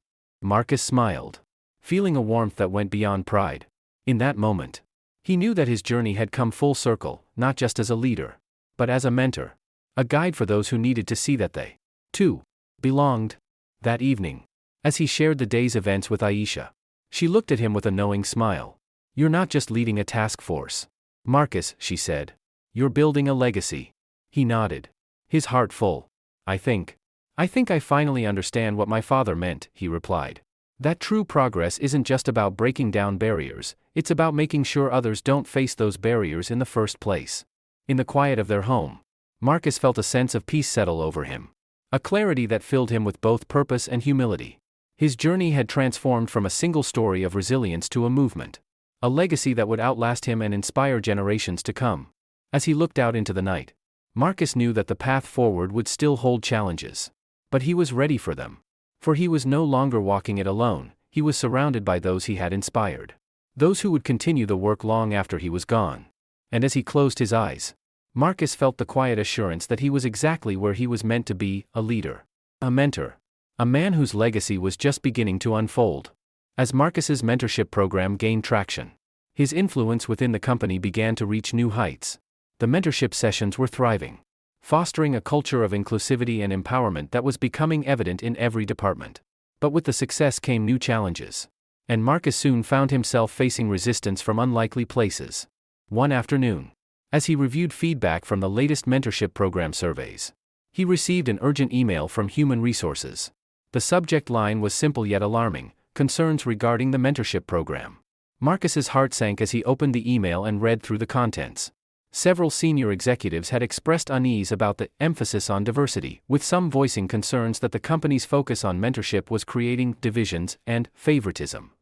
Marcus smiled, feeling a warmth that went beyond pride. In that moment, he knew that his journey had come full circle, not just as a leader, but as a mentor, a guide for those who needed to see that they, too, belonged. That evening, as he shared the day's events with Aisha, she looked at him with a knowing smile. You're not just leading a task force, Marcus, she said. You're building a legacy. He nodded, his heart full. I think I finally understand what my father meant, he replied. That true progress isn't just about breaking down barriers, it's about making sure others don't face those barriers in the first place. In the quiet of their home, Marcus felt a sense of peace settle over him, a clarity that filled him with both purpose and humility. His journey had transformed from a single story of resilience to a movement, a legacy that would outlast him and inspire generations to come. As he looked out into the night, Marcus knew that the path forward would still hold challenges, but he was ready for them. For he was no longer walking it alone, he was surrounded by those he had inspired, those who would continue the work long after he was gone. And as he closed his eyes, Marcus felt the quiet assurance that he was exactly where he was meant to be, a leader, a mentor, a man whose legacy was just beginning to unfold. As Marcus's mentorship program gained traction, his influence within the company began to reach new heights. The mentorship sessions were thriving, fostering a culture of inclusivity and empowerment that was becoming evident in every department. But with the success came new challenges, and Marcus soon found himself facing resistance from unlikely places. One afternoon, as he reviewed feedback from the latest mentorship program surveys, he received an urgent email from Human Resources. The subject line was simple yet alarming: concerns regarding the mentorship program. Marcus's heart sank as he opened the email and read through the contents. Several senior executives had expressed unease about the emphasis on diversity, with some voicing concerns that the company's focus on mentorship was creating divisions and favoritism.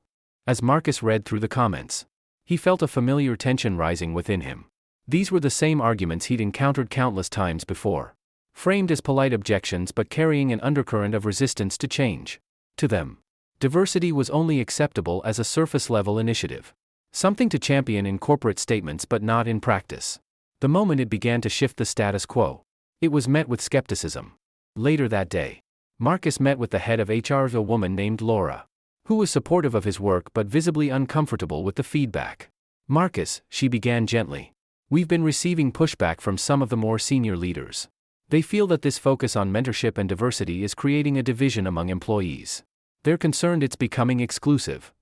As Marcus read through the comments, he felt a familiar tension rising within him. These were the same arguments he'd encountered countless times before, framed as polite objections but carrying an undercurrent of resistance to change. To them, diversity was only acceptable as a surface-level initiative. Something to champion in corporate statements but not in practice. The moment it began to shift the status quo, it was met with skepticism. Later that day, Marcus met with the head of HR, a woman named Laura, who was supportive of his work but visibly uncomfortable with the feedback. "Marcus," she began gently, "we've been receiving pushback from some of the more senior leaders. They feel that this focus on mentorship and diversity is creating a division among employees. They're concerned it's becoming exclusive."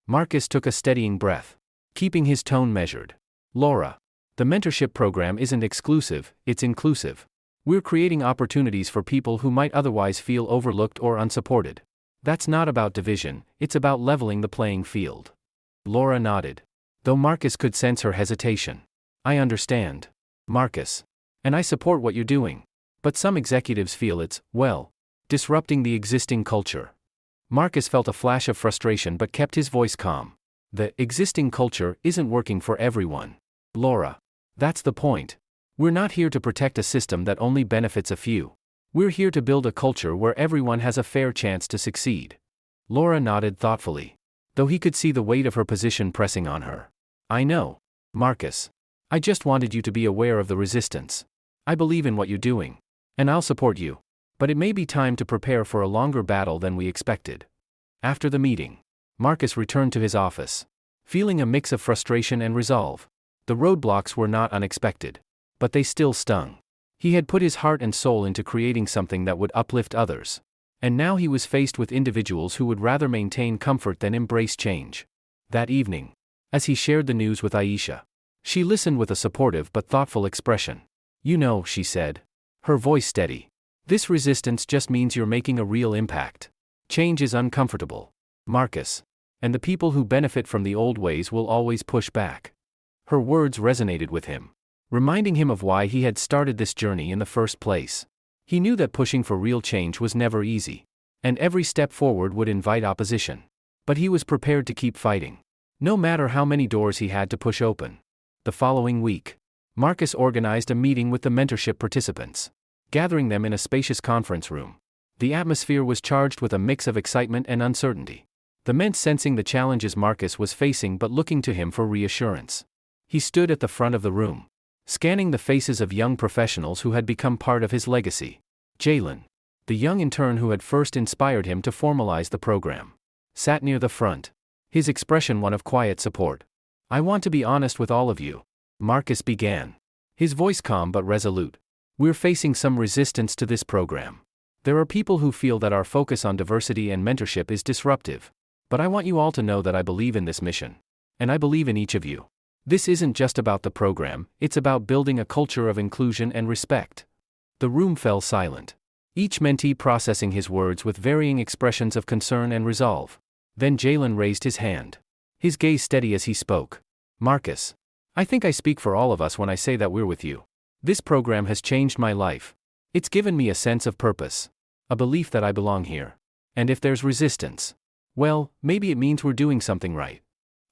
Marcus took a steadying breath, keeping his tone measured. "Laura, the mentorship program isn't exclusive, it's inclusive. We're creating opportunities for people who might otherwise feel overlooked or unsupported. That's not about division, it's about leveling the playing field." Laura nodded, though Marcus could sense her hesitation. "I understand, Marcus. And I support what you're doing. But some executives feel it's, well, disrupting the existing culture." Marcus felt a flash of frustration but kept his voice calm. "The existing culture isn't working for everyone, Laura. That's the point. We're not here to protect a system that only benefits a few. We're here to build a culture where everyone has a fair chance to succeed." Laura nodded thoughtfully, though he could see the weight of her position pressing on her. "I know, Marcus. I just wanted you to be aware of the resistance. I believe in what you're doing, and I'll support you. But it may be time to prepare for a longer battle than we expected." After the meeting, Marcus returned to his office, feeling a mix of frustration and resolve. The roadblocks were not unexpected, but they still stung. He had put his heart and soul into creating something that would uplift others, and now he was faced with individuals who would rather maintain comfort than embrace change. That evening, as he shared the news with Aisha, she listened with a supportive but thoughtful expression. "You know," she said, her voice steady, "this resistance just means you're making a real impact. Change is uncomfortable, Marcus, and the people who benefit from the old ways will always push back." Her words resonated with him, reminding him of why he had started this journey in the first place. He knew that pushing for real change was never easy, and every step forward would invite opposition. But he was prepared to keep fighting, no matter how many doors he had to push open. The following week, Marcus organized a meeting with the mentorship participants, gathering them in a spacious conference room. The atmosphere was charged with a mix of excitement and uncertainty. The men sensing the challenges Marcus was facing but looking to him for reassurance. He stood at the front of the room, scanning the faces of young professionals who had become part of his legacy. Jalen, the young intern who had first inspired him to formalize the program, sat near the front, his expression one of quiet support. "I want to be honest with all of you," Marcus began, his voice calm but resolute. "We're facing some resistance to this program. There are people who feel that our focus on diversity and mentorship is disruptive. But I want you all to know that I believe in this mission. And I believe in each of you. This isn't just about the program, it's about building a culture of inclusion and respect." The room fell silent, each mentee processing his words with varying expressions of concern and resolve. Then Jalen raised his hand, his gaze steady as he spoke. "Marcus, I think I speak for all of us when I say that we're with you. This program has changed my life. It's given me a sense of purpose, a belief that I belong here. And if there's resistance, well, maybe it means we're doing something right."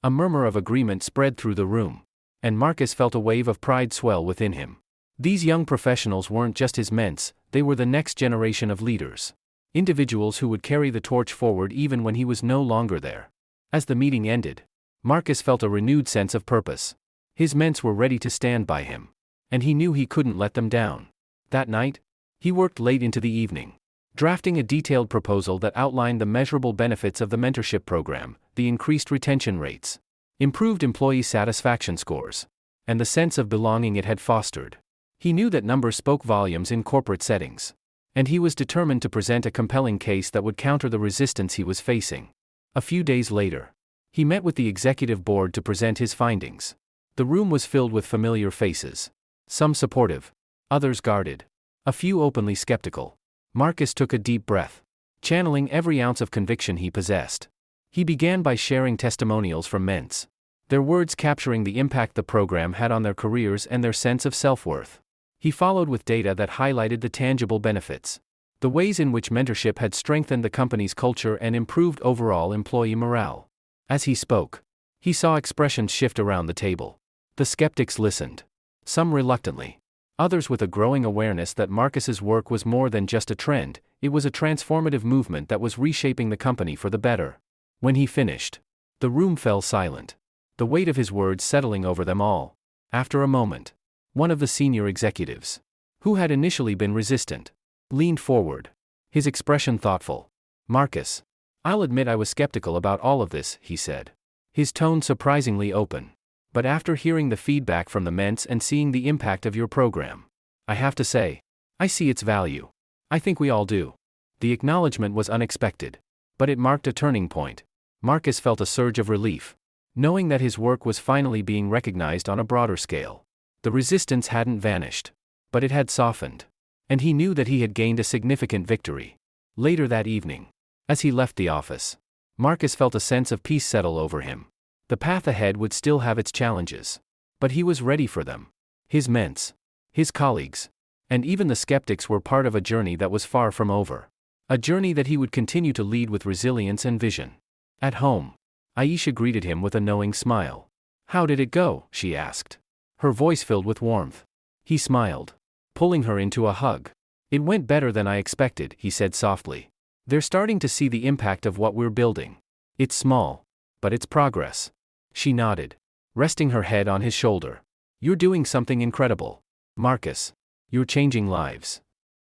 A murmur of agreement spread through the room, and Marcus felt a wave of pride swell within him. These young professionals weren't just his mentor, they were the next generation of leaders. Individuals who would carry the torch forward even when he was no longer there. As the meeting ended, Marcus felt a renewed sense of purpose. His mentors were ready to stand by him, and he knew he couldn't let them down. That night, he worked late into the evening, drafting a detailed proposal that outlined the measurable benefits of the mentorship program, the increased retention rates, improved employee satisfaction scores, and the sense of belonging it had fostered. He knew that numbers spoke volumes in corporate settings, and he was determined to present a compelling case that would counter the resistance he was facing. A few days later, he met with the executive board to present his findings. The room was filled with familiar faces, some supportive, others guarded, a few openly skeptical. Marcus took a deep breath, channeling every ounce of conviction he possessed. He began by sharing testimonials from mentors, their words capturing the impact the program had on their careers and their sense of self-worth. He followed with data that highlighted the tangible benefits, the ways in which mentorship had strengthened the company's culture and improved overall employee morale. As he spoke, he saw expressions shift around the table. The skeptics listened, some reluctantly, others with a growing awareness that Marcus's work was more than just a trend, it was a transformative movement that was reshaping the company for the better. When he finished, the room fell silent. the weight of his words settling over them all. After a moment, one of the senior executives, who had initially been resistant, leaned forward, his expression thoughtful. "Marcus, I'll admit I was skeptical about all of this," he said, his tone surprisingly open. "But after hearing the feedback from the ments and seeing the impact of your program, I have to say, I see its value. I think we all do." The acknowledgement was unexpected, but it marked a turning point. Marcus felt a surge of relief, knowing that his work was finally being recognized on a broader scale. The resistance hadn't vanished, but it had softened, and he knew that he had gained a significant victory. Later that evening, as he left the office, Marcus felt a sense of peace settle over him. The path ahead would still have its challenges, but he was ready for them. His ments, his colleagues, and even the skeptics were part of a journey that was far from over. A journey that he would continue to lead with resilience and vision. At home, Aisha greeted him with a knowing smile. "How did it go?" she asked, her voice filled with warmth. He smiled, pulling her into a hug. "It went better than I expected," he said softly. "They're starting to see the impact of what we're building. It's small, but it's progress." She nodded, resting her head on his shoulder. "You're doing something incredible, Marcus. You're changing lives."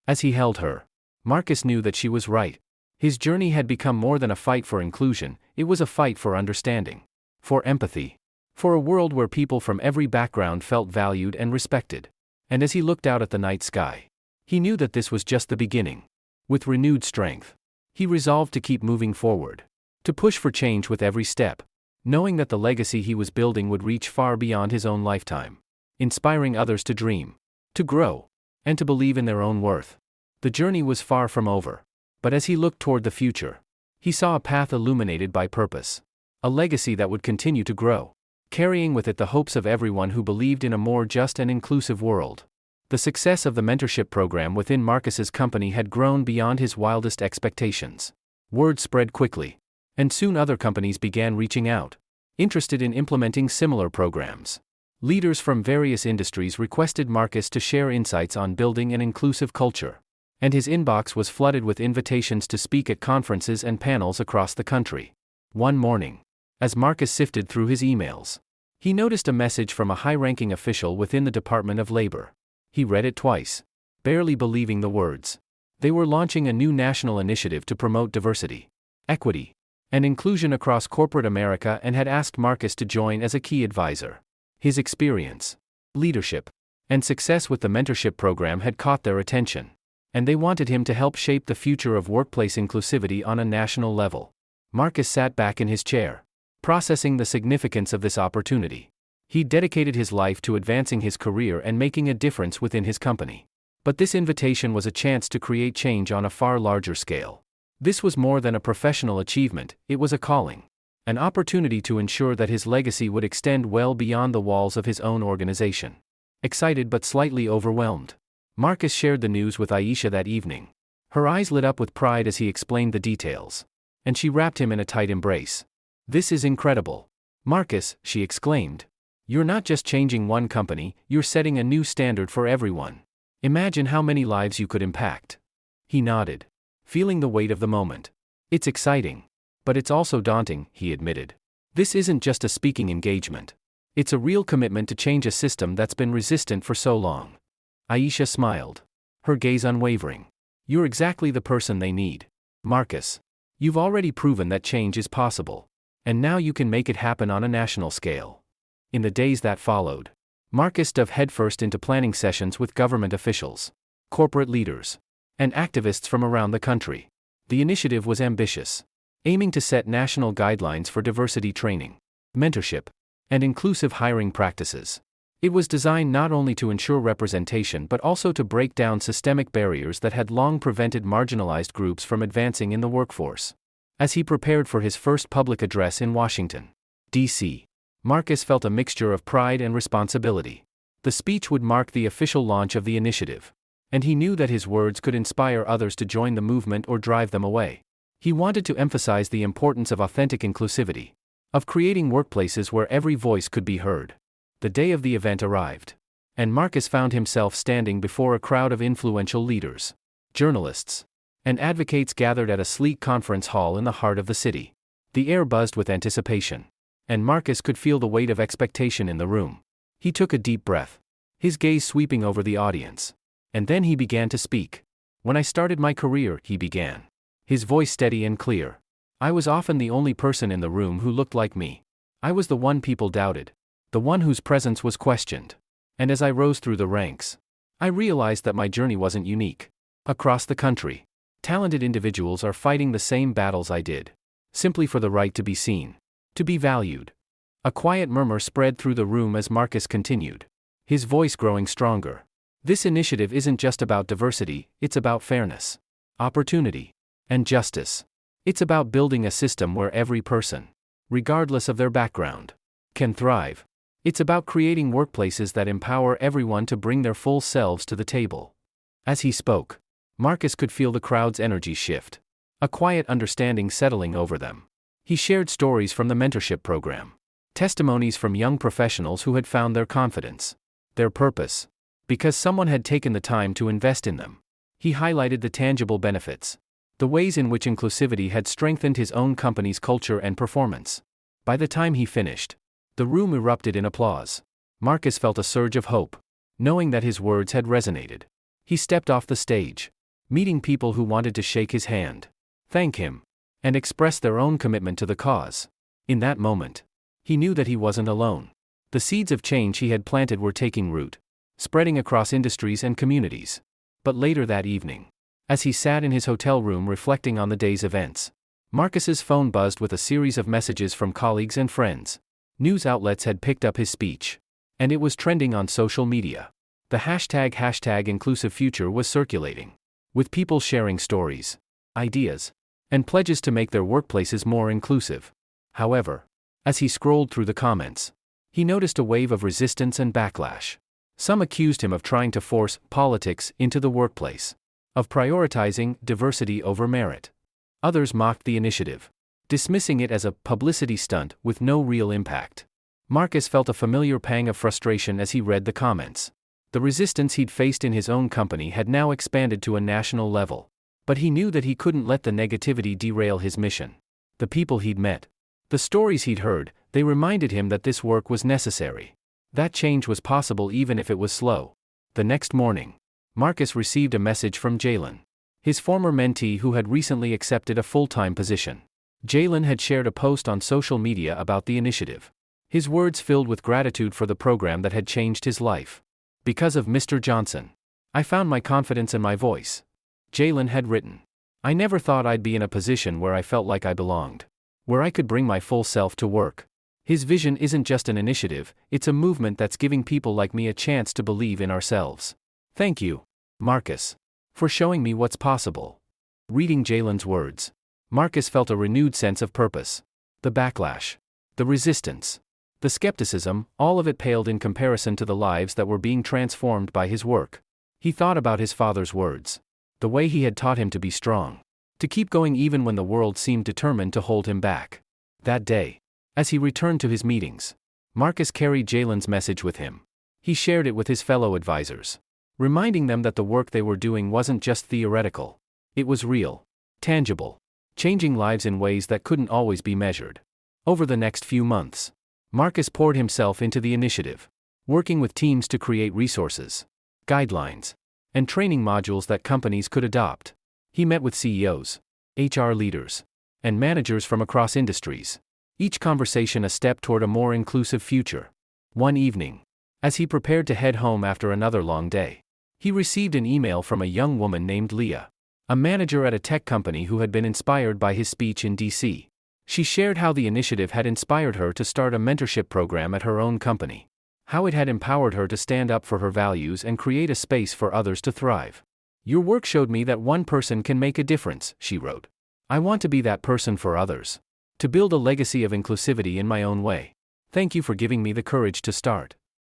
As he held her, Marcus knew that she was right. His journey had become more than a fight for inclusion, it was a fight for understanding, for empathy, for a world where people from every background felt valued and respected. And as he looked out at the night sky, he knew that this was just the beginning. With renewed strength, he resolved to keep moving forward, to push for change with every step, knowing that the legacy he was building would reach far beyond his own lifetime, inspiring others to dream, to grow, and to believe in their own worth. The journey was far from over, but as he looked toward the future, he saw a path illuminated by purpose, a legacy that would continue to grow, carrying with it the hopes of everyone who believed in a more just and inclusive world. The success of the mentorship program within Marcus's company had grown beyond his wildest expectations. Word spread quickly, and soon other companies began reaching out, interested in implementing similar programs. Leaders from various industries requested Marcus to share insights on building an inclusive culture, and his inbox was flooded with invitations to speak at conferences and panels across the country. One morning, as Marcus sifted through his emails, he noticed a message from a high-ranking official within the Department of Labor. He read it twice, barely believing the words. They were launching a new national initiative to promote diversity, equity, and inclusion across corporate America and had asked Marcus to join as a key advisor. His experience, leadership, and success with the mentorship program had caught their attention, and they wanted him to help shape the future of workplace inclusivity on a national level. Marcus sat back in his chair, processing the significance of this opportunity. He dedicated his life to advancing his career and making a difference within his company. But this invitation was a chance to create change on a far larger scale. This was more than a professional achievement, it was a calling. An opportunity to ensure that his legacy would extend well beyond the walls of his own organization. Excited but slightly overwhelmed, Marcus shared the news with Aisha that evening. Her eyes lit up with pride as he explained the details, and she wrapped him in a tight embrace. "This is incredible, Marcus," she exclaimed. "You're not just changing one company, you're setting a new standard for everyone. Imagine how many lives you could impact." He nodded, feeling the weight of the moment. "It's exciting, but it's also daunting," he admitted. "This isn't just a speaking engagement. It's a real commitment to change a system that's been resistant for so long." Aisha smiled, her gaze unwavering. "You're exactly the person they need, Marcus. You've already proven that change is possible, and now you can make it happen on a national scale." In the days that followed, Marcus dove headfirst into planning sessions with government officials, corporate leaders, and activists from around the country. The initiative was ambitious, aiming to set national guidelines for diversity training, mentorship, and inclusive hiring practices. It was designed not only to ensure representation but also to break down systemic barriers that had long prevented marginalized groups from advancing in the workforce. As he prepared for his first public address in Washington, D.C., Marcus felt a mixture of pride and responsibility. The speech would mark the official launch of the initiative, and he knew that his words could inspire others to join the movement or drive them away. He wanted to emphasize the importance of authentic inclusivity, of creating workplaces where every voice could be heard. The day of the event arrived, and Marcus found himself standing before a crowd of influential leaders, journalists, and advocates gathered at a sleek conference hall in the heart of the city. The air buzzed with anticipation, and Marcus could feel the weight of expectation in the room. He took a deep breath, his gaze sweeping over the audience. And then he began to speak. "When I started my career," he began, his voice steady and clear, "I was often the only person in the room who looked like me. I was the one people doubted, the one whose presence was questioned. And as I rose through the ranks, I realized that my journey wasn't unique. Across the country, talented individuals are fighting the same battles I did, simply for the right to be seen, to be valued." A quiet murmur spread through the room as Marcus continued, his voice growing stronger. "This initiative isn't just about diversity, it's about fairness, opportunity, and justice. It's about building a system where every person, regardless of their background, can thrive. It's about creating workplaces that empower everyone to bring their full selves to the table." As he spoke, Marcus could feel the crowd's energy shift, a quiet understanding settling over them. He shared stories from the mentorship program, testimonies from young professionals who had found their confidence, their purpose, because someone had taken the time to invest in them. He highlighted the tangible benefits, the ways in which inclusivity had strengthened his own company's culture and performance. By the time he finished, the room erupted in applause. Marcus felt a surge of hope, knowing that his words had resonated. He stepped off the stage, meeting people who wanted to shake his hand, thank him, and express their own commitment to the cause. In that moment, he knew that he wasn't alone. The seeds of change he had planted were taking root, spreading across industries and communities. But later that evening, as he sat in his hotel room reflecting on the day's events, Marcus's phone buzzed with a series of messages from colleagues and friends. News outlets had picked up his speech, and it was trending on social media. The hashtag inclusive future was circulating, with people sharing stories, ideas, and pledges to make their workplaces more inclusive. However, as he scrolled through the comments, he noticed a wave of resistance and backlash. Some accused him of trying to force politics into the workplace, of prioritizing diversity over merit. Others mocked the initiative, dismissing it as a publicity stunt with no real impact. Marcus felt a familiar pang of frustration as he read the comments. The resistance he'd faced in his own company had now expanded to a national level. But he knew that he couldn't let the negativity derail his mission. The people he'd met, the stories he'd heard, they reminded him that this work was necessary. That change was possible even if it was slow. The next morning, Marcus received a message from Jalen, his former mentee who had recently accepted a full-time position. Jalen had shared a post on social media about the initiative, his words filled with gratitude for the program that had changed his life. "Because of Mr. Johnson, I found my confidence in my voice," Jalen had written. "I never thought I'd be in a position where I felt like I belonged, where I could bring my full self to work." His vision isn't just an initiative, it's a movement that's giving people like me a chance to believe in ourselves. "Thank you, Marcus, for showing me what's possible." Reading Jalen's words, Marcus felt a renewed sense of purpose. The backlash, the resistance, the skepticism, all of it paled in comparison to the lives that were being transformed by his work. He thought about his father's words, the way he had taught him to be strong, to keep going even when the world seemed determined to hold him back. That day, as he returned to his meetings, Marcus carried Jalen's message with him. He shared it with his fellow advisors, reminding them that the work they were doing wasn't just theoretical. It was real, tangible, changing lives in ways that couldn't always be measured. Over the next few months, Marcus poured himself into the initiative, working with teams to create resources, guidelines, and training modules that companies could adopt. He met with CEOs, HR leaders, and managers from across industries, each conversation a step toward a more inclusive future. One evening, as he prepared to head home after another long day, he received an email from a young woman named Leah, a manager at a tech company who had been inspired by his speech in DC. She shared how the initiative had inspired her to start a mentorship program at her own company, how it had empowered her to stand up for her values and create a space for others to thrive. "Your work showed me that one person can make a difference," she wrote. "I want to be that person for others, to build a legacy of inclusivity in my own way. Thank you for giving me the courage to start."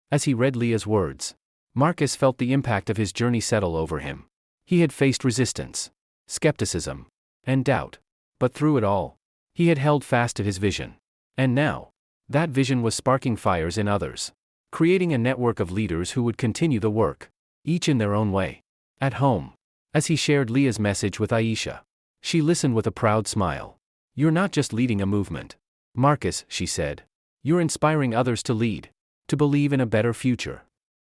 As he read Leah's words, Marcus felt the impact of his journey settle over him. He had faced resistance, skepticism, and doubt, but through it all, he had held fast to his vision. And now, that vision was sparking fires in others, creating a network of leaders who would continue the work, each in their own way. At home, as he shared Leah's message with Aisha, she listened with a proud smile. "You're not just leading a movement, Marcus," she said. You're inspiring others to lead, to believe in a better future.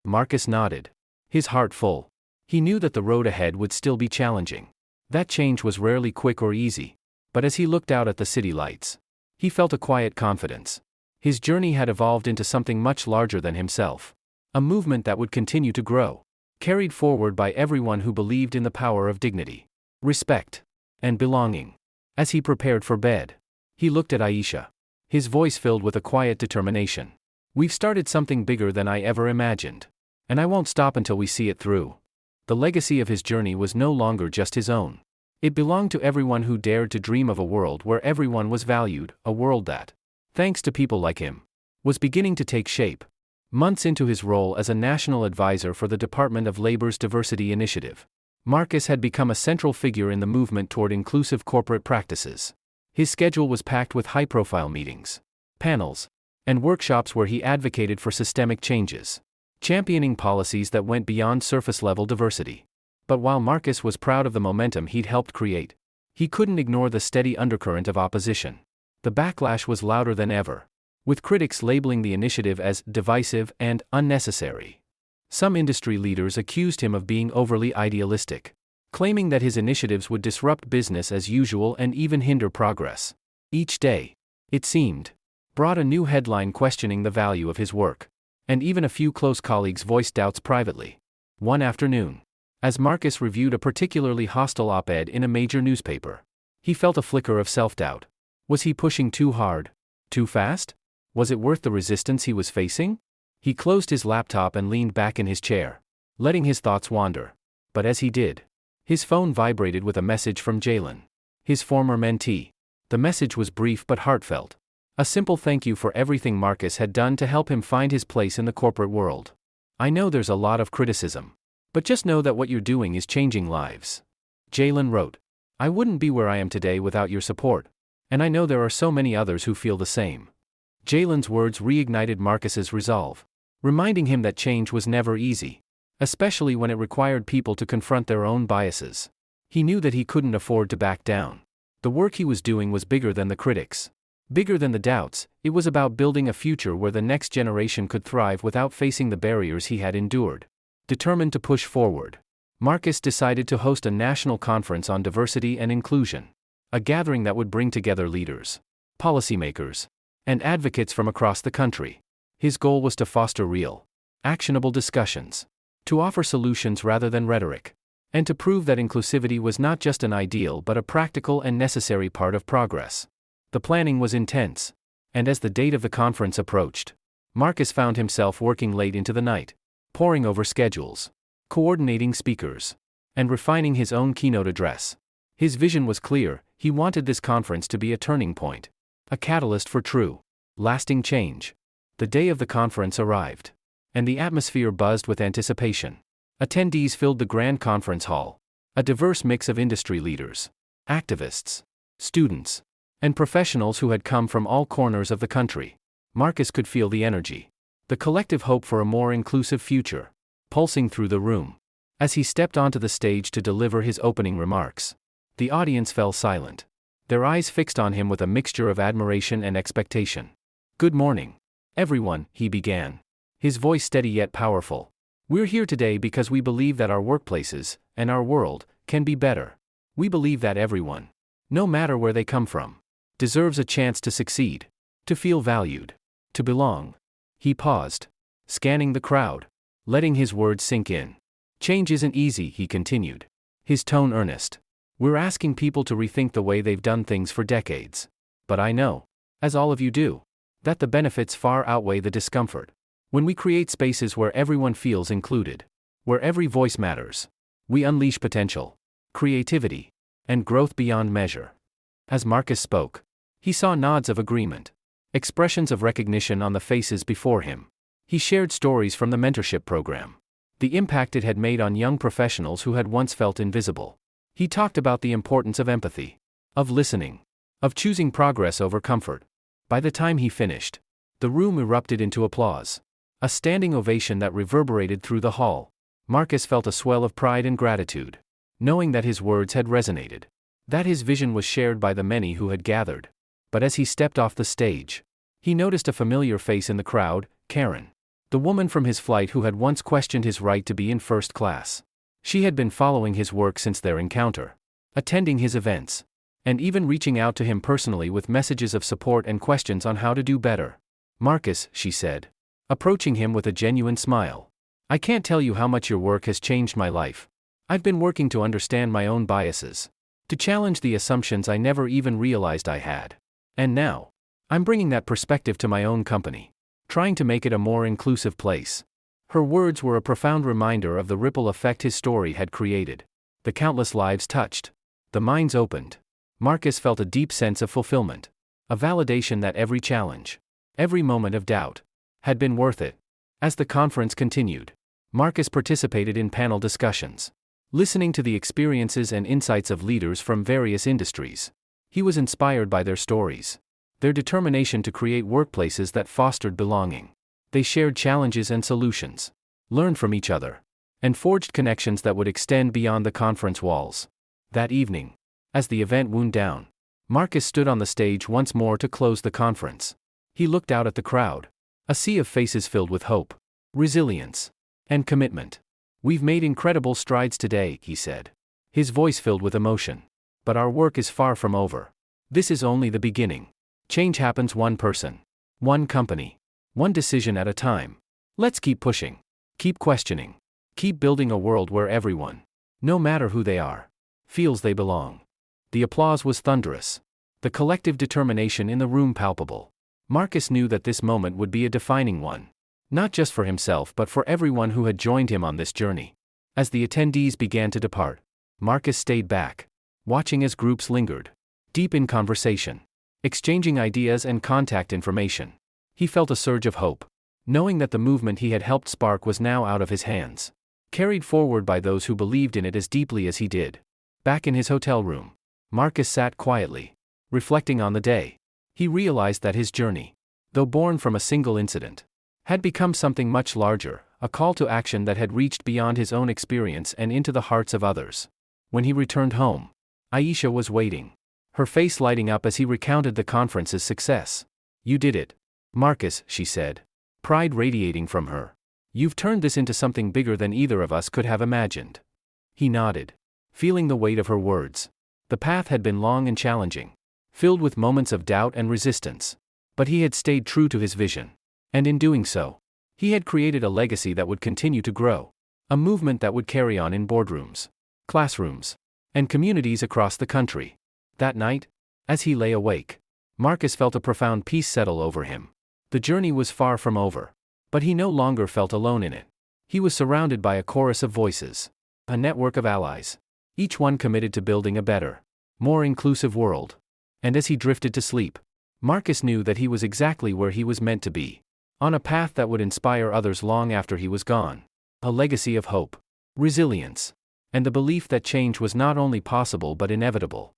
Marcus nodded, his heart full. He knew that the road ahead would still be challenging. That change was rarely quick or easy, but as he looked out at the city lights, he felt a quiet confidence. His journey had evolved into something much larger than himself. A movement that would continue to grow, carried forward by everyone who believed in the power of dignity, respect, and belonging. As he prepared for bed, he looked at Aisha, his voice filled with a quiet determination. We've started something bigger than I ever imagined, and I won't stop until we see it through. The legacy of his journey was no longer just his own. It belonged to everyone who dared to dream of a world where everyone was valued, a world that, thanks to people like him, was beginning to take shape. Months into his role as a national advisor for the Department of Labor's Diversity Initiative, Marcus had become a central figure in the movement toward inclusive corporate practices. His schedule was packed with high-profile meetings, panels, and workshops where he advocated for systemic changes, championing policies that went beyond surface-level diversity. But while Marcus was proud of the momentum he'd helped create, he couldn't ignore the steady undercurrent of opposition. The backlash was louder than ever, with critics labeling the initiative as divisive and unnecessary. Some industry leaders accused him of being overly idealistic, claiming that his initiatives would disrupt business as usual and even hinder progress. Each day, it seemed, brought a new headline questioning the value of his work, and even a few close colleagues voiced doubts privately. One afternoon, as Marcus reviewed a particularly hostile op-ed in a major newspaper, he felt a flicker of self-doubt. Was he pushing too hard? Too fast? Was it worth the resistance he was facing? He closed his laptop and leaned back in his chair, letting his thoughts wander. But as he did, his phone vibrated with a message from Jalen, his former mentee. The message was brief but heartfelt. A simple thank you for everything Marcus had done to help him find his place in the corporate world. I know there's a lot of criticism, but just know that what you're doing is changing lives. Jalen wrote, I wouldn't be where I am today without your support, and I know there are so many others who feel the same. Jalen's words reignited Marcus's resolve, reminding him that change was never easy, especially when it required people to confront their own biases. He knew that he couldn't afford to back down. The work he was doing was bigger than the critics. Bigger than the doubts, it was about building a future where the next generation could thrive without facing the barriers he had endured. Determined to push forward, Marcus decided to host a national conference on diversity and inclusion, a gathering that would bring together leaders, policymakers, and advocates from across the country. His goal was to foster real, actionable discussions, to offer solutions rather than rhetoric, and to prove that inclusivity was not just an ideal but a practical and necessary part of progress. The planning was intense, and as the date of the conference approached, Marcus found himself working late into the night, poring over schedules, coordinating speakers, and refining his own keynote address. His vision was clear. He wanted this conference to be a turning point, a catalyst for true, lasting change. The day of the conference arrived, and the atmosphere buzzed with anticipation. Attendees filled the grand conference hall, a diverse mix of industry leaders, activists, students, and professionals who had come from all corners of the country. Marcus could feel the energy, the collective hope for a more inclusive future, pulsing through the room. As he stepped onto the stage to deliver his opening remarks, the audience fell silent, their eyes fixed on him with a mixture of admiration and expectation. Good morning, everyone, he began, his voice steady yet powerful. We're here today because we believe that our workplaces, and our world, can be better. We believe that everyone, no matter where they come from, deserves a chance to succeed, to feel valued, to belong. He paused, scanning the crowd, letting his words sink in. Change isn't easy, he continued, his tone earnest. We're asking people to rethink the way they've done things for decades. But I know, as all of you do, that the benefits far outweigh the discomfort. When we create spaces where everyone feels included, where every voice matters, we unleash potential, creativity, and growth beyond measure. As Marcus spoke, he saw nods of agreement, expressions of recognition on the faces before him. He shared stories from the mentorship program, the impact it had made on young professionals who had once felt invisible. He talked about the importance of empathy, of listening, of choosing progress over comfort. By the time he finished, the room erupted into applause, a standing ovation that reverberated through the hall. Marcus felt a swell of pride and gratitude, knowing that his words had resonated, that his vision was shared by the many who had gathered. But as he stepped off the stage, He noticed a familiar face in the crowd, Karen. The woman from his flight who had once questioned his right to be in first class. She had been following his work since their encounter, attending his events, and even reaching out to him personally with messages of support and questions on how to do better. "Marcus," she said, approaching him with a genuine smile. "I can't tell you how much your work has changed my life. I've been working to understand my own biases, to challenge the assumptions I never even realized I had. And now, I'm bringing that perspective to my own company, trying to make it a more inclusive place." Her words were a profound reminder of the ripple effect his story had created. The countless lives touched, the minds opened. Marcus felt a deep sense of fulfillment, a validation that every challenge, every moment of doubt, had been worth it. As the conference continued, Marcus participated in panel discussions, listening to the experiences and insights of leaders from various industries. He was inspired by their stories, their determination to create workplaces that fostered belonging. They shared challenges and solutions, learned from each other, and forged connections that would extend beyond the conference walls. That evening, as the event wound down, Marcus stood on the stage once more to close the conference. He looked out at the crowd, a sea of faces filled with hope, resilience, and commitment. "We've made incredible strides today," he said, his voice filled with emotion. "But our work is far from over. This is only the beginning. Change happens one person, one company, one decision at a time. Let's keep pushing, keep questioning, keep building a world where everyone, no matter who they are, feels they belong." The applause was thunderous, the collective determination in the room palpable. Marcus knew that this moment would be a defining one, not just for himself but for everyone who had joined him on this journey. As the attendees began to depart, Marcus stayed back, watching as groups lingered, deep in conversation, exchanging ideas and contact information. He felt a surge of hope, knowing that the movement he had helped spark was now out of his hands, carried forward by those who believed in it as deeply as he did. Back in his hotel room, Marcus sat quietly, reflecting on the day. He realized that his journey, though born from a single incident, had become something much larger, a call to action that had reached beyond his own experience and into the hearts of others. When he returned home, Aisha was waiting, her face lighting up as he recounted the conference's success. "You did it, Marcus," she said, pride radiating from her. "You've turned this into something bigger than either of us could have imagined." He nodded, feeling the weight of her words. The path had been long and challenging, filled with moments of doubt and resistance. But he had stayed true to his vision. And in doing so, he had created a legacy that would continue to grow. A movement that would carry on in boardrooms, classrooms, and communities across the country. That night, as he lay awake, Marcus felt a profound peace settle over him. The journey was far from over, but he no longer felt alone in it. He was surrounded by a chorus of voices, a network of allies, each one committed to building a better, more inclusive world. And as he drifted to sleep, Marcus knew that he was exactly where he was meant to be, on a path that would inspire others long after he was gone. A legacy of hope, resilience, and the belief that change was not only possible but inevitable.